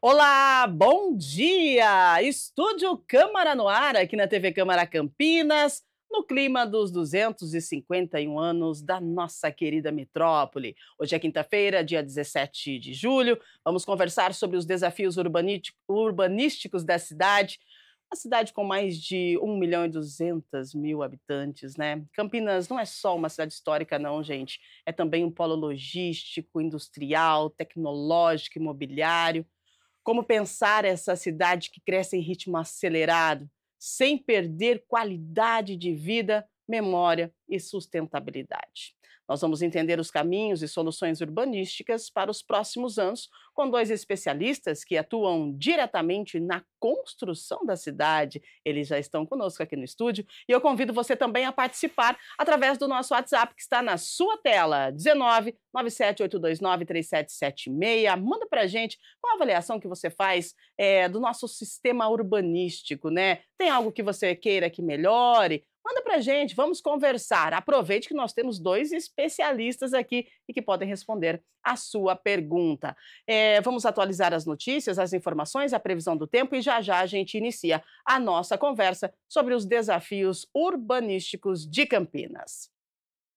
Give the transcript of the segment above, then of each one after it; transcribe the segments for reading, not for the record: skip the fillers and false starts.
Olá, bom dia! Estúdio Câmara no ar, aqui na TV Câmara Campinas, no clima dos 251 anos da nossa querida metrópole. Hoje é quinta-feira, dia 17 de julho. Vamos conversar sobre os desafios urbanísticos da cidade. Uma cidade com mais de 1.200.000 habitantes, né? Campinas não é só uma cidade histórica, não, gente. É também um polo logístico, industrial, tecnológico, imobiliário. Como pensar essa cidade que cresce em ritmo acelerado, sem perder qualidade de vida, memória e sustentabilidade. Nós vamos entender os caminhos e soluções urbanísticas para os próximos anos com dois especialistas que atuam diretamente na construção da cidade. Eles já estão conosco aqui no estúdio e eu convido você também a participar através do nosso WhatsApp que está na sua tela, 19 97829 3776. Manda para a gente qual a avaliação que você faz do nosso sistema urbanístico, né? Tem algo que você queira que melhore? Manda pra gente, vamos conversar. Aproveite que nós temos dois especialistas aqui e que podem responder a sua pergunta. Vamos atualizar as notícias, as informações, a previsão do tempo e já já a gente inicia a nossa conversa sobre os desafios urbanísticos de Campinas.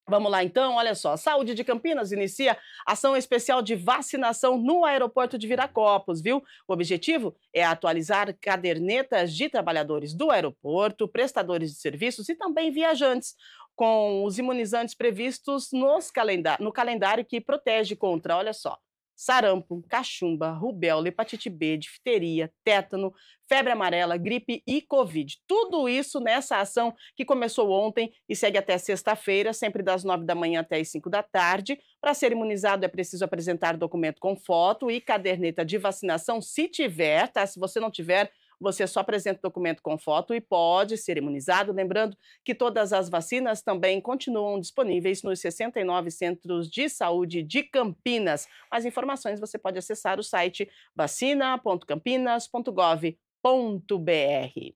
Vamos lá então, olha só, Saúde de Campinas inicia ação especial de vacinação no aeroporto de Viracopos, viu? O objetivo é atualizar cadernetas de trabalhadores do aeroporto, prestadores de serviços e também viajantes, com os imunizantes previstos no calendário que protege contra, olha só, sarampo, cachumba, rubéola, hepatite B, difteria, tétano, febre amarela, gripe e Covid. Tudo isso nessa ação que começou ontem e segue até sexta-feira, sempre das 9 da manhã até as 5 da tarde. Para ser imunizado é preciso apresentar documento com foto e caderneta de vacinação, se tiver, tá? Se você não tiver, você só apresenta o documento com foto e pode ser imunizado. Lembrando que todas as vacinas também continuam disponíveis nos 69 centros de saúde de Campinas. Mais informações você pode acessar o site vacina.campinas.gov.br.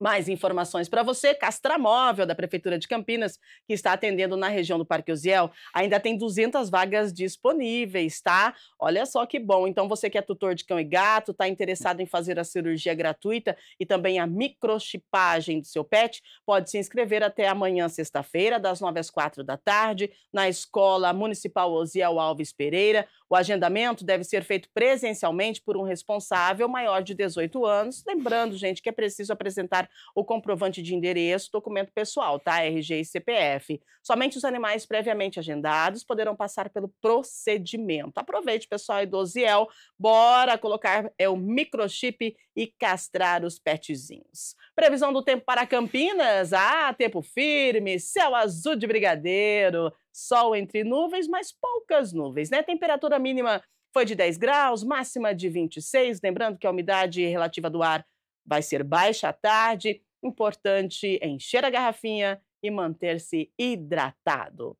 Mais informações para você, Castramóvel, da Prefeitura de Campinas, que está atendendo na região do Parque Uziel, ainda tem 200 vagas disponíveis, tá? Olha só que bom. Então, você que é tutor de cão e gato, está interessado em fazer a cirurgia gratuita e também a microchipagem do seu pet, pode se inscrever até amanhã, sexta-feira, das 9 às 4 da tarde, na Escola Municipal Uziel Alves Pereira. O agendamento deve ser feito presencialmente por um responsável maior de 18 anos. Lembrando, gente, que é preciso apresentar o comprovante de endereço, documento pessoal, tá? RG e CPF. Somente os animais previamente agendados poderão passar pelo procedimento. Aproveite, pessoal aí do Oziel, bora colocar o microchip e castrar os petzinhos. Previsão do tempo para Campinas? Tempo firme, céu azul de brigadeiro, sol entre nuvens, mas poucas nuvens, né? Temperatura mínima foi de 10 graus, máxima de 26. Lembrando que a umidade relativa do ar vai ser baixa à tarde. Importante encher a garrafinha e manter-se hidratado.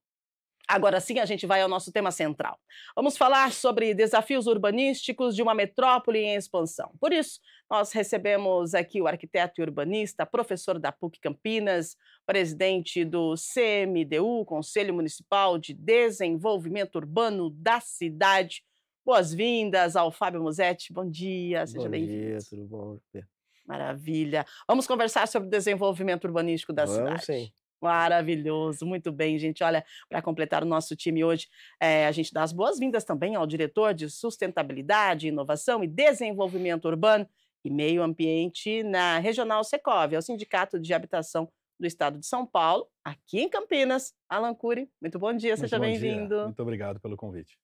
Agora sim, a gente vai ao nosso tema central. Vamos falar sobre desafios urbanísticos de uma metrópole em expansão. Por isso, nós recebemos aqui o arquiteto e urbanista, professor da PUC Campinas, presidente do CMDU, Conselho Municipal de Desenvolvimento Urbano da cidade. Boas-vindas ao Fábio Musetti. Bom dia, seja Bom bem-vindo. dia, tudo bom? Maravilha. Vamos conversar sobre o desenvolvimento urbanístico da Vamos sim. cidade. Maravilhoso, muito bem, gente. Olha, para completar o nosso time hoje, a gente dá as boas-vindas também ao diretor de Sustentabilidade, Inovação e Desenvolvimento Urbano e Meio Ambiente na Regional Secov, é o Sindicato de Habitação do Estado de São Paulo, aqui em Campinas. Alan Cury, muito bom dia, Muito seja bom dia, bem-vindo. muito obrigado pelo convite.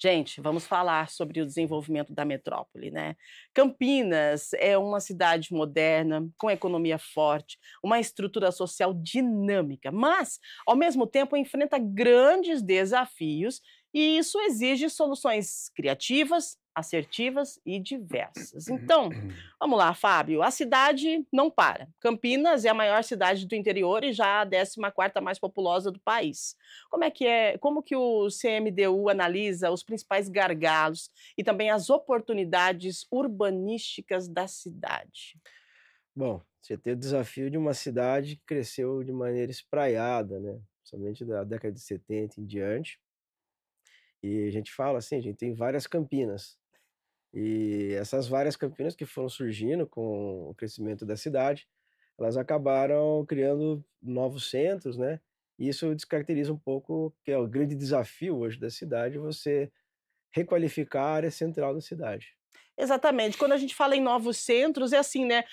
Gente, vamos falar sobre o desenvolvimento da metrópole, né? Campinas é uma cidade moderna, com economia forte, uma estrutura social dinâmica, mas, ao mesmo tempo, enfrenta grandes desafios e isso exige soluções criativas, assertivas e diversas. Então, vamos lá, Fábio. A cidade não para. Campinas é a maior cidade do interior e já a 14ª mais populosa do país. Como que o CMDU analisa os principais gargalos e também as oportunidades urbanísticas da cidade? Bom, você tem o desafio de uma cidade que cresceu de maneira espraiada, né, somente da década de 70 em diante, e a gente fala assim, a gente tem várias Campinas, E essas várias Campinas que foram surgindo com o crescimento da cidade, elas acabaram criando novos centros, né, e isso descaracteriza um pouco que é o grande desafio hoje da cidade, você requalificar a área central da cidade. Exatamente. Quando a gente fala em novos centros, é assim, né,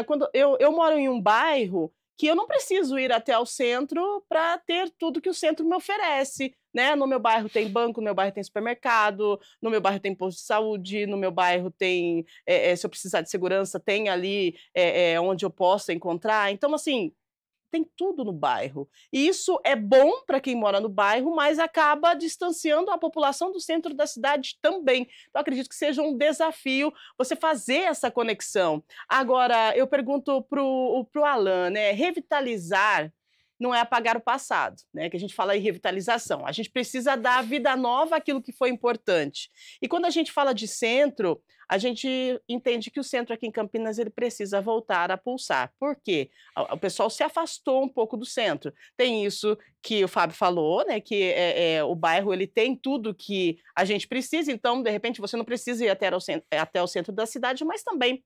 quando eu moro em um bairro que eu não preciso ir até o centro para ter tudo que o centro me oferece, né. No meu bairro tem banco, no meu bairro tem supermercado, no meu bairro tem posto de saúde, no meu bairro tem, se eu precisar de segurança, tem ali, onde eu possa encontrar. Então, assim, tem tudo no bairro. E isso é bom para quem mora no bairro, mas acaba distanciando a população do centro da cidade também. Então, acredito que seja um desafio você fazer essa conexão. Agora, eu pergunto pro Alan, né? Revitalizar não é apagar o passado, né? Que a gente fala em revitalização. A gente precisa dar vida nova àquilo que foi importante. E quando a gente fala de centro, a gente entende que o centro aqui em Campinas ele precisa voltar a pulsar. Por quê? O pessoal se afastou um pouco do centro. Tem isso que o Fábio falou, né, que o bairro ele tem tudo que a gente precisa, então, de repente, você não precisa ir até o centro da cidade, mas também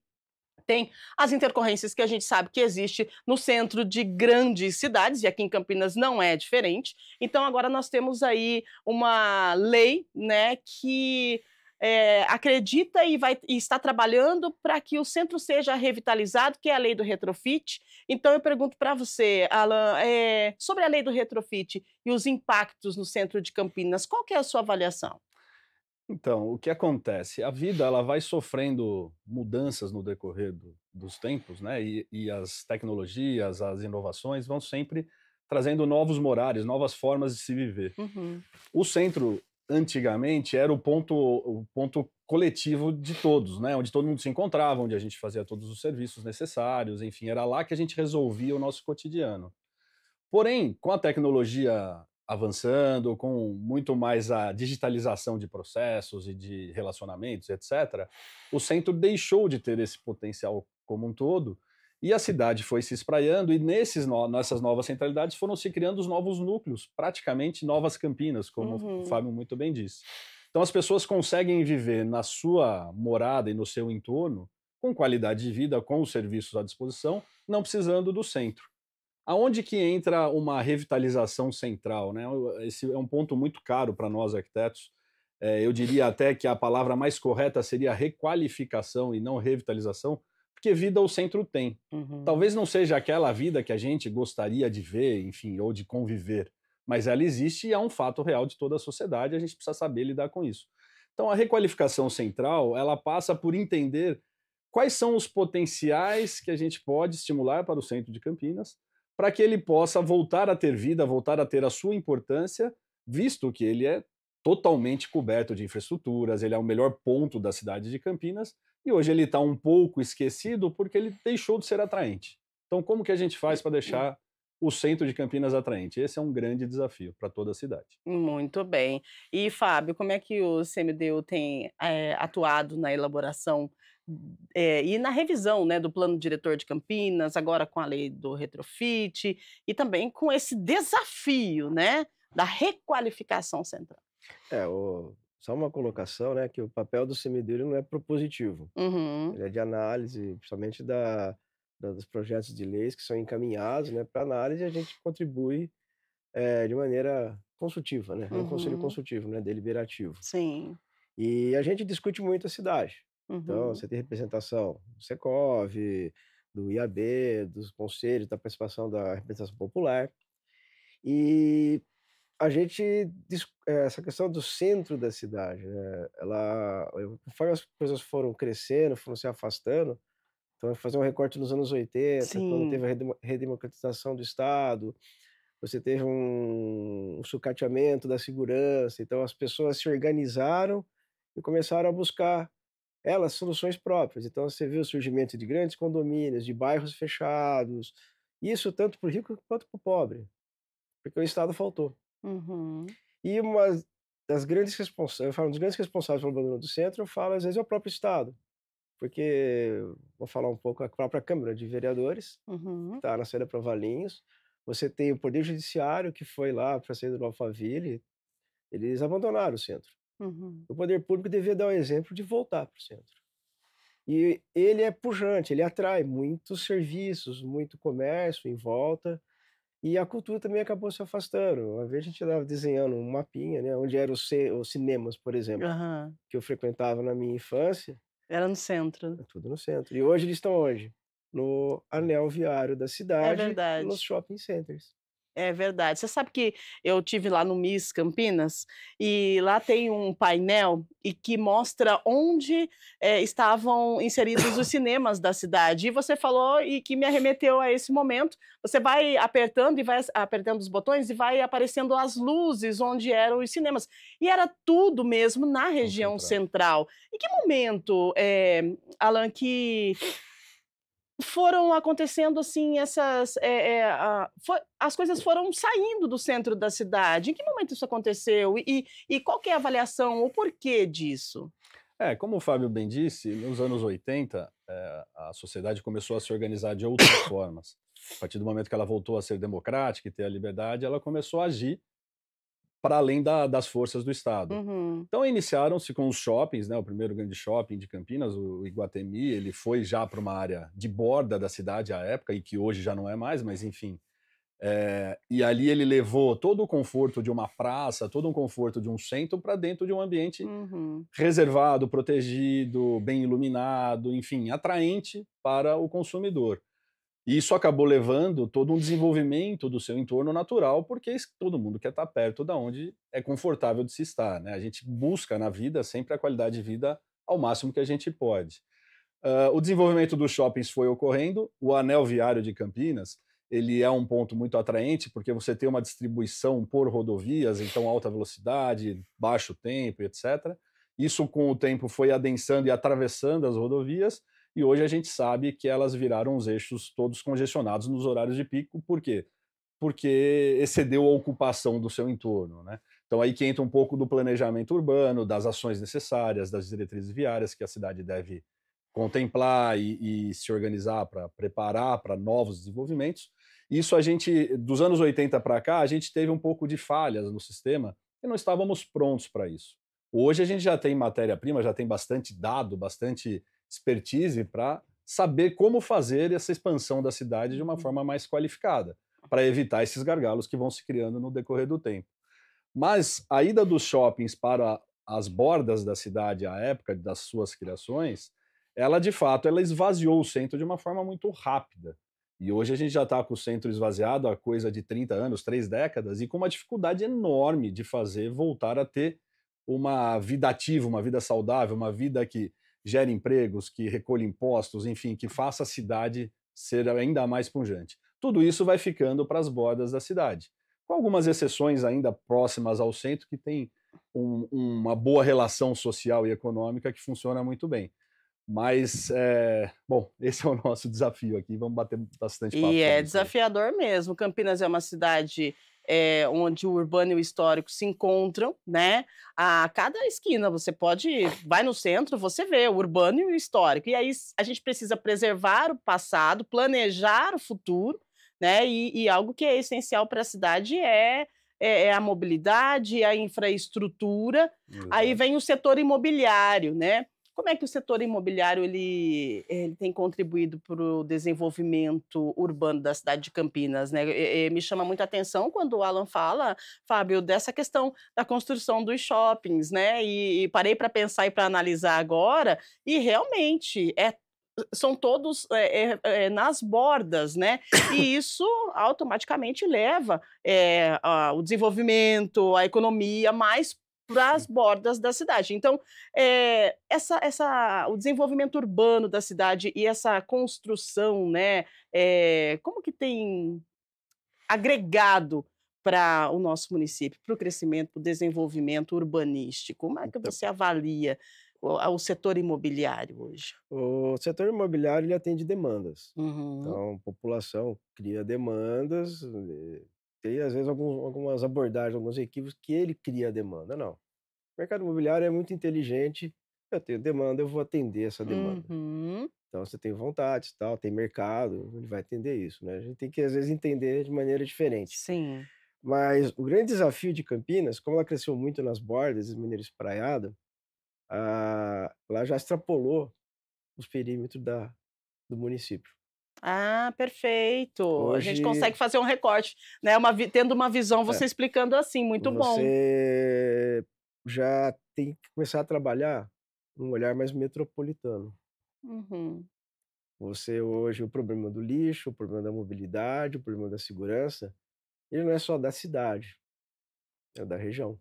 tem as intercorrências que a gente sabe que existe no centro de grandes cidades, e aqui em Campinas não é diferente. Então agora nós temos aí uma lei, né, que acredita e está trabalhando para que o centro seja revitalizado, que é a lei do retrofit. Então eu pergunto para você, Alan, sobre a lei do retrofit e os impactos no centro de Campinas, qual que é a sua avaliação? Então, o que acontece? A vida ela vai sofrendo mudanças no decorrer dos tempos, né? E as tecnologias, as inovações vão sempre trazendo novos morares, novas formas de se viver. Uhum, O centro, antigamente, era o ponto coletivo de todos, né? Onde todo mundo se encontrava, onde a gente fazia todos os serviços necessários, enfim, era lá que a gente resolvia o nosso cotidiano. Porém, com a tecnologia avançando, com muito mais a digitalização de processos e de relacionamentos, etc., o centro deixou de ter esse potencial como um todo e a cidade foi se espraiando e nessas novas centralidades foram se criando os novos núcleos, praticamente novas Campinas, como o uhum. Fábio muito bem disse. Então as pessoas conseguem viver na sua morada e no seu entorno com qualidade de vida, com os serviços à disposição, não precisando do centro. Aonde que entra uma revitalização central, né? Esse é um ponto muito caro para nós arquitetos. Eu diria até que a palavra mais correta seria requalificação e não revitalização, porque vida o centro tem. Uhum. Talvez não seja aquela vida que a gente gostaria de ver, enfim, ou de conviver, mas ela existe e é um fato real de toda a sociedade, a gente precisa saber lidar com isso. Então a requalificação central, ela passa por entender quais são os potenciais que a gente pode estimular para o centro de Campinas, para que ele possa voltar a ter vida, voltar a ter a sua importância, visto que ele é totalmente coberto de infraestruturas, ele é o melhor ponto da cidade de Campinas, e hoje ele está um pouco esquecido porque ele deixou de ser atraente. Então, como que a gente faz para deixar o centro de Campinas atraente? Esse é um grande desafio para toda a cidade. Muito bem. E Fábio, como é que o CMDU tem, atuado na elaboração, e na revisão, né, do plano diretor de Campinas, agora com a lei do retrofit, e também com esse desafio, né, da requalificação central? Só uma colocação, né, que o papel do CMDU não é propositivo, Uhum, ele é de análise, principalmente dos projetos de leis que são encaminhados, né, para análise e a gente contribui, de maneira consultiva, né, é um conselho uhum. consultivo, não é deliberativo. Sim. E a gente discute muito a cidade. Então, Uhum, você tem representação do Secov, do IAB, dos conselhos, da participação da representação popular. E a gente essa questão do centro da cidade, né, conforme as coisas foram crescendo, foram se afastando, então fazer um recorte nos anos 80, quando sim. teve a redemocratização do estado, você teve um sucateamento da segurança, então as pessoas se organizaram e começaram a buscar elas soluções próprias. Então você vê o surgimento de grandes condomínios, de bairros fechados, isso tanto para o rico quanto para o pobre, porque o estado faltou. Uhum, E uma das grandes responsáveis, eu falo um dos grandes responsáveis pelo abandono do centro, eu falo às vezes é o próprio estado, porque vou falar um pouco a própria Câmara de Vereadores, que uhum. está na saída para Valinhos, você tem o Poder Judiciário que foi lá para a saída do Alphaville, eles abandonaram o centro. Uhum. O poder público devia dar o exemplo de voltar para o centro. E ele é pujante, ele atrai muitos serviços, muito comércio em volta, e a cultura também acabou se afastando. Uma vez a gente estava desenhando um mapinha, né, onde eram os cinemas, por exemplo, Aham. que eu frequentava na minha infância, Era no centro. é tudo no centro. E hoje eles estão onde? No anel viário da É cidade, nos verdade. shopping centers. É verdade. Você sabe que eu tive lá no Miss Campinas, e lá tem um painel e que mostra onde, estavam inseridos os cinemas da cidade. E você falou e que me arremeteu a esse momento. Você vai apertando e vai apertando os botões e vai aparecendo as luzes onde eram os cinemas. E era tudo mesmo na região Concentrado. central. Em que momento, Alan, que foram acontecendo, assim, essas, as coisas foram saindo do centro da cidade. Em que momento isso aconteceu? E qual que é a avaliação, o porquê disso? Como o Fábio bem disse, nos anos 80, a sociedade começou a se organizar de outras formas. A partir do momento que ela voltou a ser democrática e ter a liberdade, ela começou a agir para além das forças do Estado. Uhum. Então iniciaram-se com os shoppings, né, o primeiro grande shopping de Campinas, o Iguatemi, ele foi já para uma área de borda da cidade à época, e que hoje já não é mais, mas enfim. E ali ele levou todo o conforto de uma praça, todo um conforto de um centro para dentro de um ambiente Uhum. reservado, protegido, bem iluminado, enfim, atraente para o consumidor. E isso acabou levando todo um desenvolvimento do seu entorno natural, porque todo mundo quer estar perto da onde é confortável de se estar, né? A gente busca na vida sempre a qualidade de vida ao máximo que a gente pode. O desenvolvimento dos shoppings foi ocorrendo, o anel viário de Campinas, ele é um ponto muito atraente, porque você tem uma distribuição por rodovias, então alta velocidade, baixo tempo, etc. Isso com o tempo foi adensando e atravessando as rodovias, e hoje a gente sabe que elas viraram os eixos todos congestionados nos horários de pico. Por quê? Porque excedeu a ocupação do seu entorno, né? Então aí que entra um pouco do planejamento urbano, das ações necessárias, das diretrizes viárias que a cidade deve contemplar e se organizar para preparar para novos desenvolvimentos. Isso a gente, dos anos 80 para cá, a gente teve um pouco de falhas no sistema e não estávamos prontos para isso. Hoje a gente já tem matéria-prima, já tem bastante dado, bastante expertise para saber como fazer essa expansão da cidade de uma Uhum. forma mais qualificada, para evitar esses gargalos que vão se criando no decorrer do tempo. Mas a ida dos shoppings para as bordas da cidade à época das suas criações, ela de fato ela esvaziou o centro de uma forma muito rápida. E hoje a gente já está com o centro esvaziado há coisa de 30 anos, 3 décadas, e com uma dificuldade enorme de fazer voltar a ter uma vida ativa, uma vida saudável, uma vida que gere empregos, que recolha impostos, enfim, que faça a cidade ser ainda mais pujante. Tudo isso vai ficando para as bordas da cidade, com algumas exceções ainda próximas ao centro que tem uma boa relação social e econômica que funciona muito bem. Mas, bom, esse é o nosso desafio aqui, vamos bater bastante papo E é sobre isso aí. desafiador mesmo. Campinas é uma cidade, onde o urbano e o histórico se encontram, né, a cada esquina. Você vai no centro, você vê o urbano e o histórico. E aí a gente precisa preservar o passado, planejar o futuro, né, e algo que é essencial para a cidade é a mobilidade, a infraestrutura. Aí Exato. vem o setor imobiliário, né. Como é que o setor imobiliário ele tem contribuído para o desenvolvimento urbano da cidade de Campinas, né? Me chama muita atenção quando o Alan fala, Fábio, dessa questão da construção dos shoppings, né? E parei para pensar e para analisar agora, e realmente são todos nas bordas, né? E isso automaticamente leva o desenvolvimento, a economia mais para as bordas da cidade. Então, o desenvolvimento urbano da cidade e essa construção, né, como que tem agregado para o nosso município, para o crescimento, para o desenvolvimento urbanístico? Como é que Então, você avalia o setor imobiliário hoje? o setor imobiliário ele atende demandas. Uhum, Então, a população cria demandas, tem às vezes algumas abordagens, alguns equívocos que ele cria a demanda. Não. O mercado imobiliário é muito inteligente. Eu tenho demanda, eu vou atender essa demanda. uhum, Então, você tem vontades, tal, tem mercado, ele vai atender isso, né? A gente tem que às vezes entender de maneira diferente. sim. Mas o grande desafio de Campinas, como ela cresceu muito nas bordas, em Mineiro Espraiado, ela já extrapolou os perímetros do município. Ah, perfeito. A gente Hoje, consegue fazer um recorte, né, tendo uma visão, é, você explicando assim, muito bom. você já tem que começar a trabalhar um olhar mais metropolitano. Uhum. Você hoje, o problema do lixo, o problema da mobilidade, o problema da segurança, ele não é só da cidade, é da região.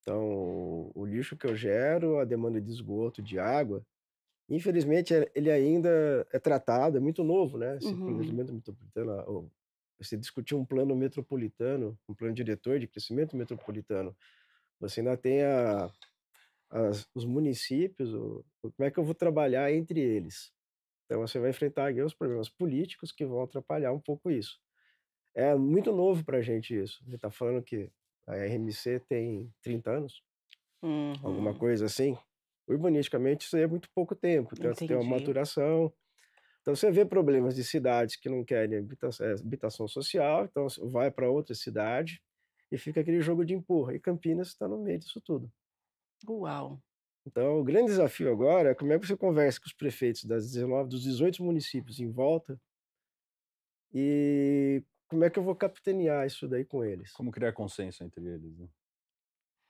Então, o lixo que eu gero, a demanda de esgoto, de água, infelizmente ele ainda é tratado, é muito novo, né, esse Uhum. planejamento metropolitano, você discutir um plano metropolitano, um plano diretor de crescimento metropolitano, você ainda tem os municípios, como é que eu vou trabalhar entre eles? Então você vai enfrentar aí os problemas políticos que vão atrapalhar um pouco isso. É muito novo para a gente isso. A gente está falando que a RMC tem 30 anos, alguma Uhum. coisa assim. Urbanisticamente isso aí é muito pouco tempo, então você tem uma Entendi. maturação. Então você vê problemas de cidades que não querem habitação social, então você vai para outra cidade e fica aquele jogo de empurra. E Campinas está no meio disso tudo. Uau! Então o grande desafio agora é como é que você conversa com os prefeitos dos 18 municípios em volta e como é que eu vou capitanear isso daí com eles. Como criar consenso entre eles, né?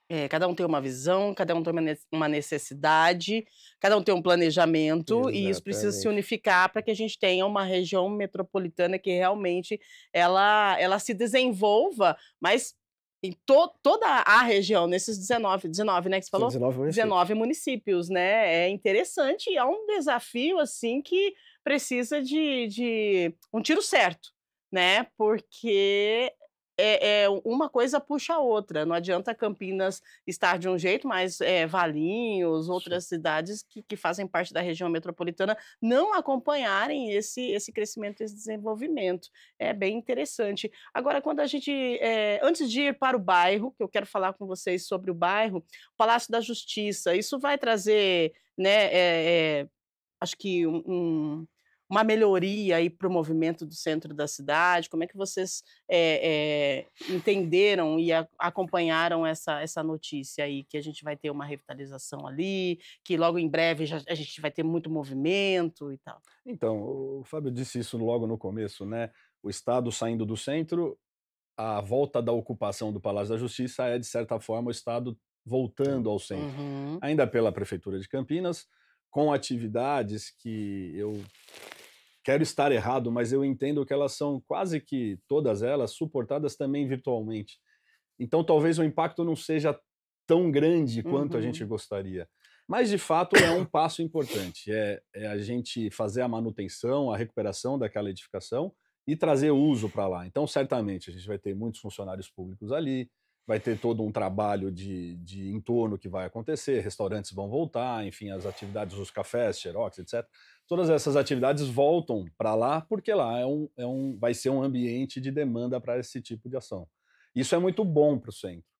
É, cada um tem uma visão, cada um tem uma necessidade, cada um tem um planejamento e isso precisa se Exatamente. unificar para que a gente tenha uma região metropolitana que realmente ela se desenvolva, mas em toda a região, nesses 19, né, que você São falou? 19 municípios. 19 municípios, né, é interessante e é um desafio, assim, que precisa de um tiro certo, né, porque uma coisa puxa a outra, não adianta Campinas estar de um jeito, mas, Valinhos, Isso. outras cidades que fazem parte da região metropolitana, não acompanharem esse crescimento, esse desenvolvimento. É bem interessante. Agora quando a gente, antes de ir para o bairro, que eu quero falar com vocês sobre o bairro, Palácio da Justiça, isso vai trazer, né, acho que uma melhoria aí para o movimento do centro da cidade? Como é que vocês, entenderam e acompanharam essa notícia aí, que a gente vai ter uma revitalização ali, que logo em breve a gente vai ter muito movimento e tal? Então, o Fábio disse isso logo no começo, né? O Estado saindo do centro, a volta da ocupação do Palácio da Justiça é, de certa forma, o Estado voltando ao centro. Uhum, Ainda pela Prefeitura de Campinas, com atividades que eu quero estar errado, mas eu entendo que elas são quase que todas elas suportadas também virtualmente. Então, talvez o impacto não seja tão grande quanto a gente uhum. gostaria. Mas, de fato, é um passo importante. É a gente fazer a manutenção, a recuperação daquela edificação e trazer uso para lá. Então, certamente, a gente vai ter muitos funcionários públicos ali, vai ter todo um trabalho de entorno que vai acontecer, restaurantes vão voltar, enfim, as atividades, os cafés, xerox, etc. Todas essas atividades voltam para lá porque lá vai ser um ambiente de demanda para esse tipo de ação. Isso é muito bom para o centro,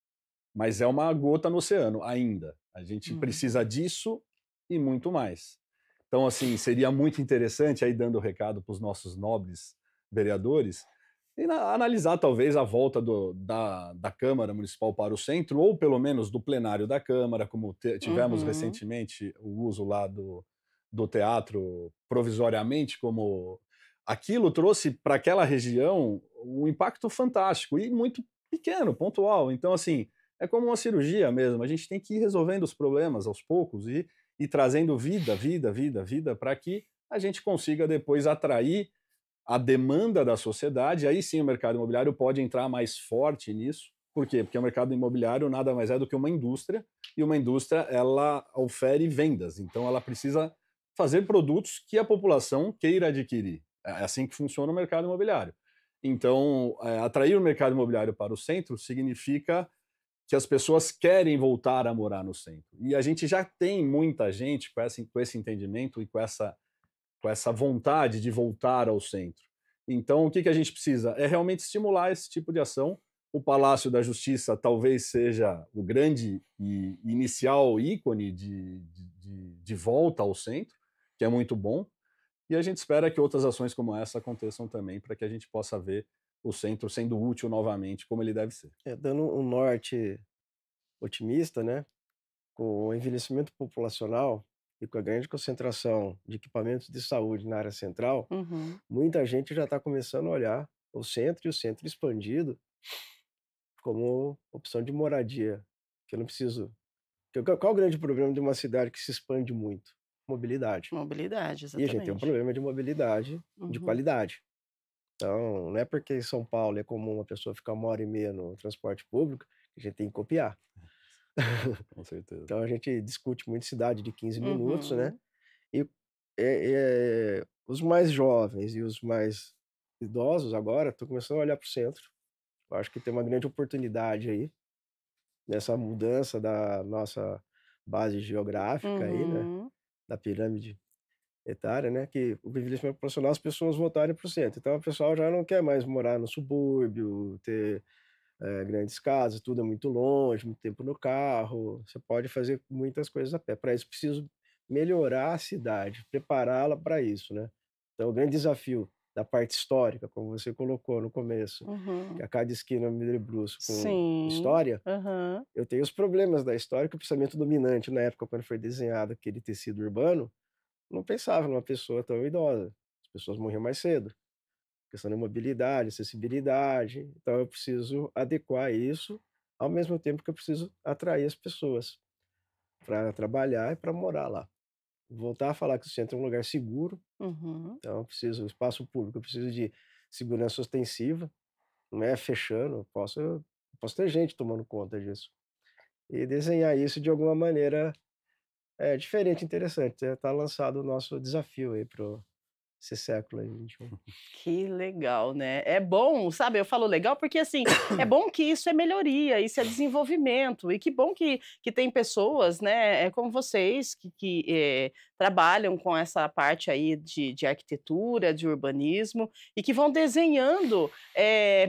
mas é uma gota no oceano ainda. A gente precisa Uhum. disso e muito mais. Então, assim, seria muito interessante, aí dando o recado para os nossos nobres vereadores, e analisar talvez a volta da Câmara Municipal para o centro, ou pelo menos do plenário da Câmara, como tivemos Uhum. recentemente o uso lá do teatro provisoriamente, como aquilo trouxe para aquela região um impacto fantástico e muito pequeno, pontual. Então, assim, é como uma cirurgia mesmo. A gente tem que ir resolvendo os problemas aos poucos e trazendo vida, vida, vida, vida, para que a gente consiga depois atrair a demanda da sociedade. Aí sim o mercado imobiliário pode entrar mais forte nisso. Por quê? Porque o mercado imobiliário nada mais é do que uma indústria, e uma indústria ela ofere vendas, então ela precisa fazer produtos que a população queira adquirir. É assim que funciona o mercado imobiliário. Então, atrair o mercado imobiliário para o centro significa que as pessoas querem voltar a morar no centro. E a gente já tem muita gente com esse entendimento e com essa vontade de voltar ao centro. Então, o que a gente precisa? É realmente estimular esse tipo de ação. O Palácio da Justiça talvez seja o grande e inicial ícone de volta ao centro, que é muito bom. E a gente espera que outras ações como essa aconteçam também, para que a gente possa ver o centro sendo útil novamente, como ele deve ser. Dando um norte otimista, né? Com o envelhecimento populacional e com a grande concentração de equipamentos de saúde na área central, Uhum. muita gente já está começando a olhar o centro e o centro expandido como opção de moradia, que eu não preciso. Qual o grande problema de uma cidade que se expande muito? Mobilidade. Mobilidade, E a gente tem um exatamente. problema de mobilidade de Uhum. qualidade. Então, não é porque em São Paulo é comum uma pessoa ficar 1 hora e meia no transporte público, que a gente tem que copiar. Com certeza. Então a gente discute muito cidade de 15 minutos, né? Uhum. E os mais jovens e os mais idosos agora estão começando a olhar para o centro. Eu acho que tem uma grande oportunidade aí nessa mudança da nossa base geográfica aí, né? Uhum. Da pirâmide etária, né? Que o envelhecimento proporcional as pessoas voltarem para o centro. Então o pessoal já não quer mais morar no subúrbio, ter grandes casas, tudo é muito longe, muito tempo no carro. Você pode fazer muitas coisas a pé. Para isso, preciso melhorar a cidade, prepará-la para isso, né? Então, o grande desafio da parte histórica, como você colocou no começo, que Uhum. a cada esquina é um Medrebrusco com Sim. história, Aham. eu tenho os problemas da história, que o pensamento dominante na época, quando foi desenhado aquele tecido urbano, não pensava numa pessoa tão idosa. As pessoas morriam mais cedo. Questão da mobilidade, acessibilidade. Então eu preciso adequar isso, ao mesmo tempo que eu preciso atrair as pessoas para trabalhar e para morar lá. Voltar a falar que o centro é um lugar seguro, Uhum. então eu preciso espaço público, eu preciso de segurança ostensiva, não é fechando, eu posso ter gente tomando conta disso. E desenhar isso de alguma maneira diferente, interessante. Tá lançado o nosso desafio aí para esse século aí, 21. Que legal, né. É bom, sabe, eu falo legal porque, assim, é bom que isso é melhoria, isso é desenvolvimento, e que bom que tem pessoas, né, como vocês que trabalham com essa parte aí de arquitetura, de urbanismo, e que vão desenhando,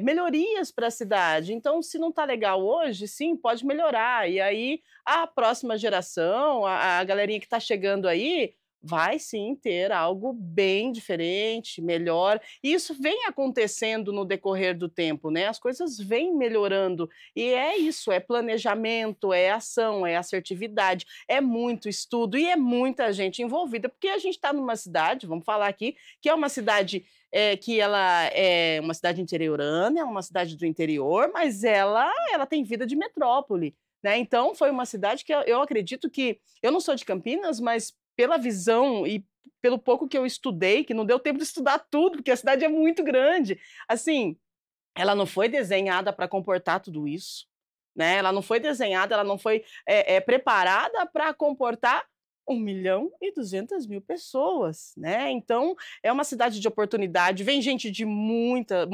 melhorias para a cidade. Então, se não está legal hoje, sim, pode melhorar, e aí a próxima geração, a galerinha que está chegando aí, vai sim ter algo bem diferente, melhor. E isso vem acontecendo no decorrer do tempo, né, as coisas vêm melhorando. E é isso, é planejamento, é ação, é assertividade, é muito estudo e é muita gente envolvida, porque a gente está numa cidade, vamos falar aqui, que é uma cidade, que ela é uma cidade interiorana, é uma cidade do interior, mas ela tem vida de metrópole, né. Então foi uma cidade que eu acredito que eu não sou de Campinas, mas pela visão e pelo pouco que eu estudei, que não deu tempo de estudar tudo, porque a cidade é muito grande, assim, ela não foi desenhada para comportar tudo isso, né, ela não foi desenhada, ela não foi, preparada para comportar 1.200.000 pessoas, né, então é uma cidade de oportunidade, vem gente de muitos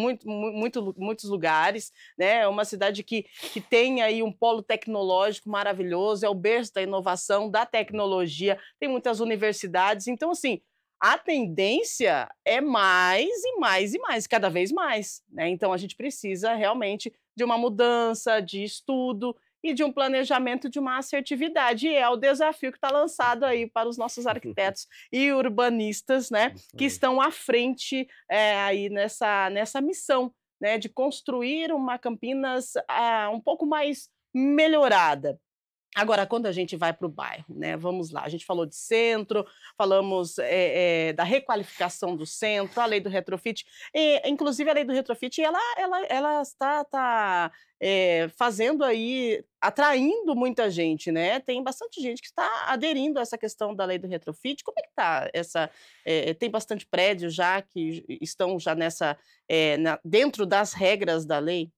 lugares, né, é uma cidade que tem aí um polo tecnológico maravilhoso, é o berço da inovação, da tecnologia, tem muitas universidades, então assim, a tendência é mais e mais e mais, cada vez mais, né, então a gente precisa realmente de uma mudança, de estudo e de um planejamento, de uma assertividade, e é o desafio que está lançado aí para os nossos arquitetos e urbanistas, né, Isso que aí. estão à frente, aí nessa missão, né, de construir uma Campinas, um pouco mais melhorada. Agora, quando a gente vai para o bairro, né, vamos lá, a gente falou de centro, falamos, da requalificação do centro, a lei do retrofit, inclusive a lei do retrofit ela fazendo aí atraindo muita gente, né, tem bastante gente que está aderindo a essa questão da lei do retrofit, como é que está essa tem bastante prédios já que estão já nessa, dentro das regras da lei?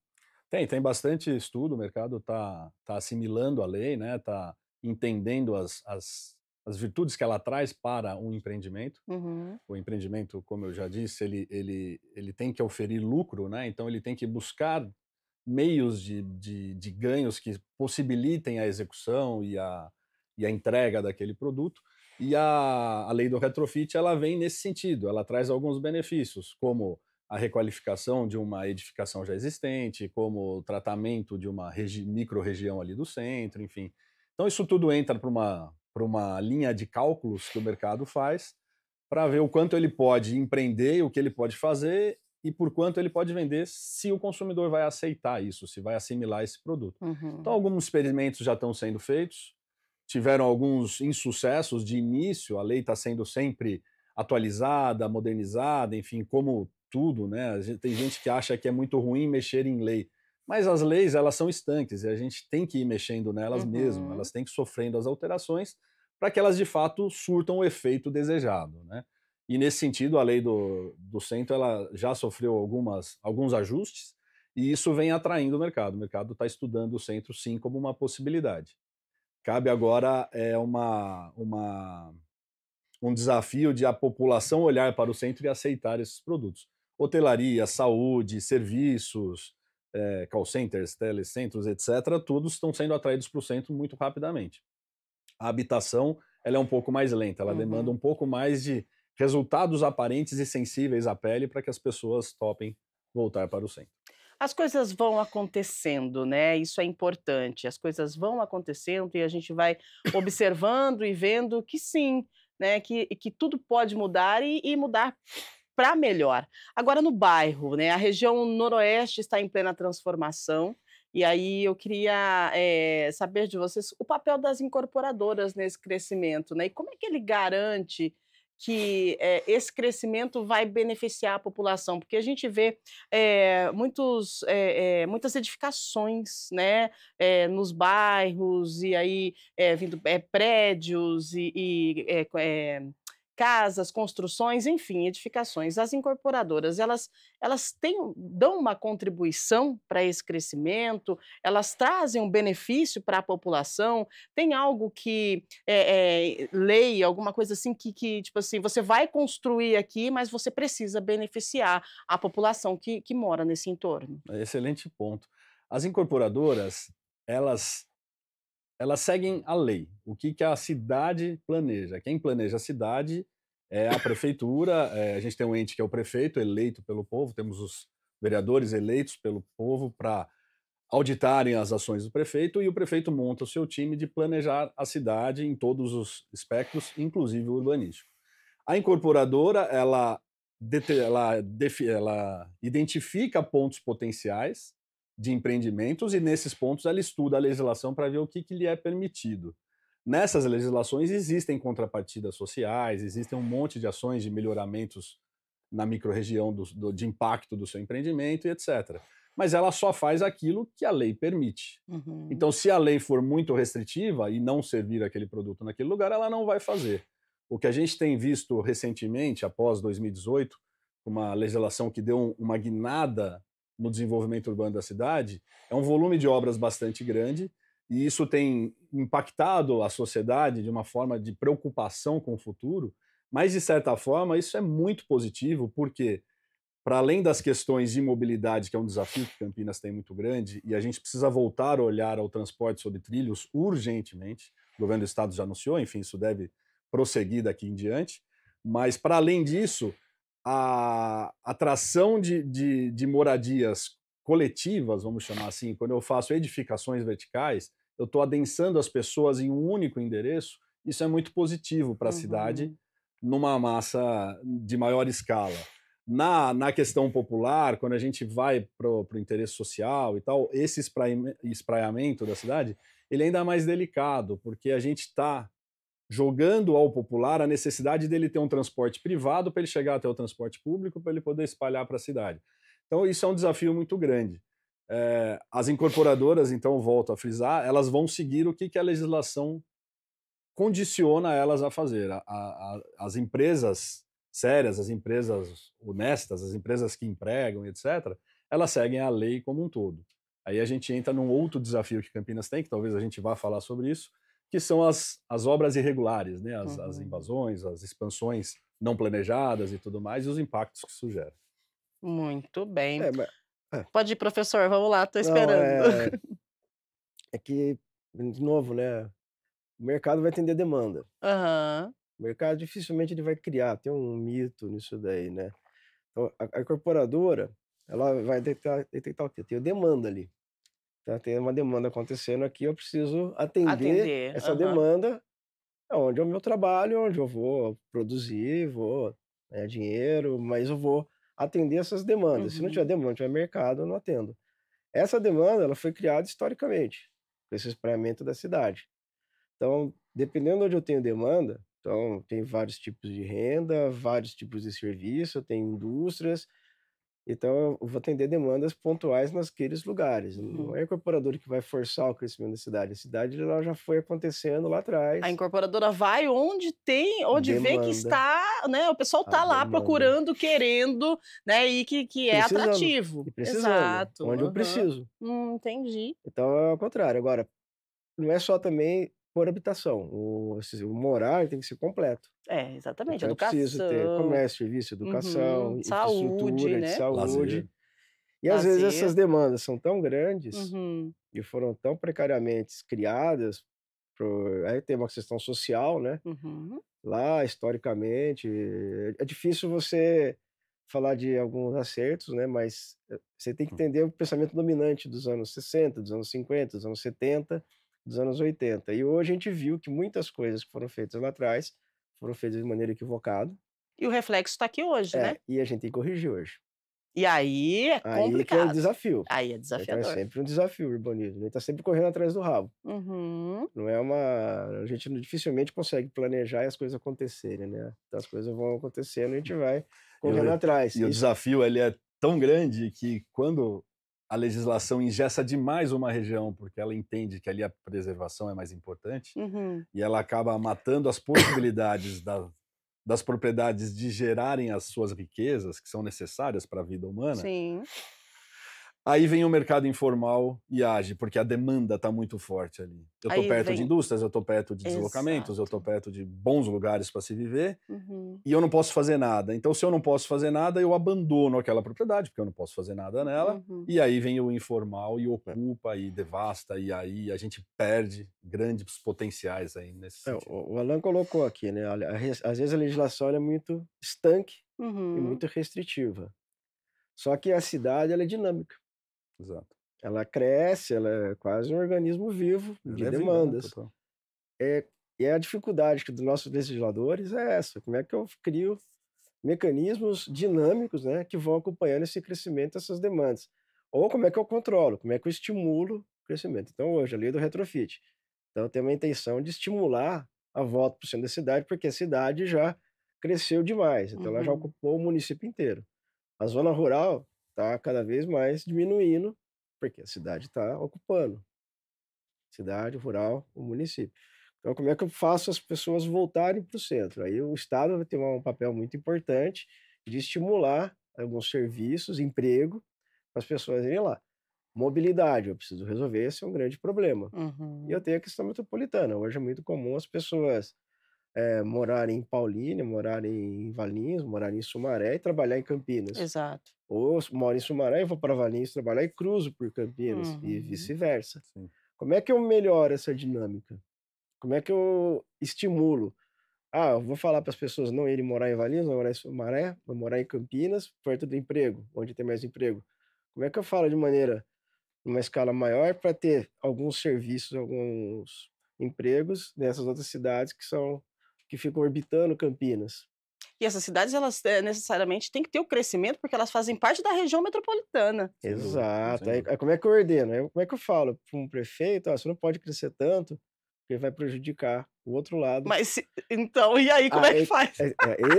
Tem bastante estudo, o mercado tá assimilando a lei, né, tá entendendo as virtudes que ela traz para um empreendimento. Uhum, O empreendimento, como eu já disse, ele tem que oferir lucro, né, então ele tem que buscar meios de ganhos que possibilitem a execução e a entrega daquele produto. E a lei do retrofit ela vem nesse sentido, ela traz alguns benefícios, como a requalificação de uma edificação já existente, como o tratamento de uma micro-região ali do centro, enfim. Então isso tudo entra para uma linha de cálculos que o mercado faz para ver o quanto ele pode empreender, o que ele pode fazer e por quanto ele pode vender se o consumidor vai aceitar isso, se vai assimilar esse produto. Então, alguns experimentos já estão sendo feitos, tiveram alguns insucessos de início, a lei está sendo sempre atualizada, modernizada, enfim, como tudo, né? Tem gente que acha que é muito ruim mexer em lei, mas as leis, elas são estanques e a gente tem que ir mexendo nelas mesmo, elas têm que ir sofrendo as alterações para que elas de fato surtam o efeito desejado, né? E nesse sentido, a lei do centro ela já sofreu alguns ajustes e isso vem atraindo o mercado está estudando o centro sim como uma possibilidade. Cabe agora um desafio de a população olhar para o centro e aceitar esses produtos. Hotelaria, saúde, serviços, call centers, telecentros, etc., todos estão sendo atraídos para o centro muito rapidamente. A habitação ela é um pouco mais lenta, ela demanda um pouco mais de resultados aparentes e sensíveis à pele para que as pessoas topem voltar para o centro. As coisas vão acontecendo, né, isso é importante, as coisas vão acontecendo e a gente vai observando e vendo que sim, né, que tudo pode mudar e mudar para melhor. Agora no bairro, né, a região noroeste está em plena transformação, e aí eu queria, saber de vocês o papel das incorporadoras nesse crescimento, né, e como é que ele garante que, esse crescimento vai beneficiar a população? Porque a gente vê, muitas edificações, né, nos bairros, e aí, vindo, prédios casas, construções, enfim, edificações. As incorporadoras, elas dão uma contribuição para esse crescimento? Elas trazem um benefício para a população? Tem algo que, lei, alguma coisa assim que, tipo assim, você vai construir aqui, mas você precisa beneficiar a população que mora nesse entorno? Excelente ponto. As incorporadoras, elas seguem a lei. O que que a cidade planeja? Quem planeja a cidade é a prefeitura, a gente tem um ente que é o prefeito, eleito pelo povo, temos os vereadores eleitos pelo povo para auditarem as ações do prefeito, e o prefeito monta o seu time de planejar a cidade em todos os espectros, inclusive o urbanístico. A incorporadora, ela identifica pontos potenciais de empreendimentos e nesses pontos ela estuda a legislação para ver o que lhe é permitido. Nessas legislações existem contrapartidas sociais, existem um monte de ações de melhoramentos na microrregião de impacto do seu empreendimento e etc. Mas ela só faz aquilo que a lei permite. Então, se a lei for muito restritiva e não servir aquele produto naquele lugar, ela não vai fazer. O que a gente tem visto recentemente, após 2018, uma legislação que deu uma guinada no desenvolvimento urbano da cidade, é um volume de obras bastante grande, e isso tem impactado a sociedade de uma forma de preocupação com o futuro, mas, de certa forma, isso é muito positivo, porque, para além das questões de mobilidade, que é um desafio que Campinas tem muito grande, e a gente precisa voltar a olhar ao transporte sobre trilhos urgentemente, o governo do estado já anunciou, enfim, isso deve prosseguir daqui em diante, mas, para além disso, a atração de moradias coletivas, vamos chamar assim, quando eu faço edificações verticais, eu estou adensando as pessoas em um único endereço, isso é muito positivo para a cidade, numa massa de maior escala. Na questão popular, quando a gente vai para o interesse social e tal, esse espraiamento da cidade, ele é ainda mais delicado, porque a gente está jogando ao popular a necessidade dele ter um transporte privado para ele chegar até o transporte público, para ele poder espalhar para a cidade. Então, isso é um desafio muito grande. As incorporadoras, então, volto a frisar, elas vão seguir o que a legislação condiciona elas a fazer. As empresas sérias, as empresas honestas, as empresas que empregam, etc., elas seguem a lei como um todo. Aí a gente entra num outro desafio que Campinas tem, que talvez a gente vá falar sobre isso, que são as obras irregulares, né? As invasões, as expansões não planejadas e tudo mais, e os impactos que isso gera. Muito bem. Mas, Pode ir, professor, vamos lá, estou não, esperando. é que, de novo, né? O mercado vai atender a demanda. Aham. O mercado dificilmente ele vai criar, tem um mito nisso daí, né? Então, a incorporadora, ela vai detectar o quê? Tem demanda ali. Tá? Tem uma demanda acontecendo aqui, eu preciso atender essa demanda, onde é o meu trabalho, onde eu vou produzir, vou ganhar dinheiro, mas eu vou atender essas demandas. Se não tiver Uhum. demanda, não tiver mercado, eu não atendo. Essa demanda, ela foi criada historicamente, com esse espraiamento da cidade. Então, dependendo de onde eu tenho demanda, então tem vários tipos de renda, vários tipos de serviço, eu tenho indústrias, então eu vou atender demandas pontuais naqueles lugares. Não Uhum. é a incorporadora que vai forçar o crescimento da cidade. A cidade ela já foi acontecendo lá A atrás. incorporadora vai onde vê que Demanda, está, né, o pessoal a tá lá demanda. procurando, querendo, né, e que é Precisando, atrativo. e precisando, Exato, onde eu aham. preciso. Entendi. Então é ao contrário. Agora, não é só também por habitação. O morar tem que ser completo. É, exatamente, Então eu preciso ter educação, comércio, serviço, educação, saúde, infraestrutura de né, saúde. Lazer. E às vezes essas lazer. demandas são tão grandes Uhum, e foram tão precariamente criadas, aí tem uma questão social, né? uhum, Lá, historicamente, é difícil você falar de alguns acertos, né? Mas você tem que entender o pensamento dominante dos anos 60, dos anos 50, dos anos 70, dos anos 80. E hoje a gente viu que muitas coisas que foram feitas lá atrás foram feitas de maneira equivocada. e o reflexo está aqui hoje, né. E a gente tem que corrigir hoje. E aí é Aí que é o complicado, desafio. aí é Então é desafiador. sempre um desafio o urbanismo. A gente tá sempre correndo atrás do rabo. Uhum. Não é uma A gente dificilmente consegue planejar e as coisas acontecerem, né. Então as coisas vão acontecendo e a gente vai E correndo o atrás. e o Isso desafio ele é tão grande que quando a legislação engessa demais uma região, porque ela entende que ali a preservação é mais importante, Uhum. e ela acaba matando as possibilidades das propriedades de gerarem as suas riquezas, que são necessárias para a vida humana. Sim. Aí vem o mercado informal e age, porque a demanda está muito forte ali. Eu estou Aí perto de vem indústrias, eu estou perto de deslocamentos, eu estou exato. perto de bons lugares para se viver, Uhum, e eu não posso fazer nada. Então, se eu não posso fazer nada, eu abandono aquela propriedade, porque eu não posso fazer nada nela, uhum. e aí vem o informal e é. ocupa e devasta, e aí a gente perde grandes potenciais aí nesse sentido. O Alan colocou aqui, né, olha, às vezes a legislação ela é muito estanque e Uhum. muito restritiva. Só que a cidade ela é dinâmica. Exato. Ela cresce, ela é quase um organismo vivo de Ela é viva, né? demandas. Total. É, e a dificuldade que dos nossos legisladores é essa: como é que eu crio mecanismos dinâmicos, né, que vão acompanhando esse crescimento, essas demandas? Ou como é que eu controlo, como é que eu estimulo o crescimento? Então, hoje, a lei do retrofit. Então, tem uma intenção de estimular a volta para o centro da cidade, porque a cidade já cresceu demais, então ela já Uhum. ocupou o município inteiro. A zona rural está cada vez mais diminuindo, porque a cidade está ocupando. Cidade, rural, o município. Então, como é que eu faço as pessoas voltarem para o centro? Aí o Estado vai ter um papel muito importante de estimular alguns serviços, emprego, para as pessoas irem lá. Mobilidade, eu preciso resolver, esse é um grande problema. E eu Uhum. tenho a questão metropolitana. Hoje é muito comum as pessoas morarem em Paulínia, morarem em Valinhos, morarem em Sumaré e trabalhar em Campinas. Exato. Ou moro em Sumaré e vou para Valinhos trabalhar e cruzo por Campinas, e Uhum. vice-versa. Sim. Como é que eu melhoro essa dinâmica? Como é que eu estimulo? Ah, eu vou falar para as pessoas não irem morar em Valinhos, vão morar em Sumaré, vão morar em Campinas, perto do emprego, onde tem mais emprego. Como é que eu falo de maneira, numa escala maior, para ter alguns serviços, alguns empregos nessas outras cidades que ficam orbitando Campinas? E essas cidades, elas, necessariamente têm que ter o crescimento, porque elas fazem parte da região metropolitana. Sem dúvida, Exato. sem Aí, dúvida. como é que eu ordeno? Como é que eu falo para um prefeito: "Ó, você não pode crescer tanto, porque vai prejudicar o outro lado". Mas se então, e aí como Ah, é que faz?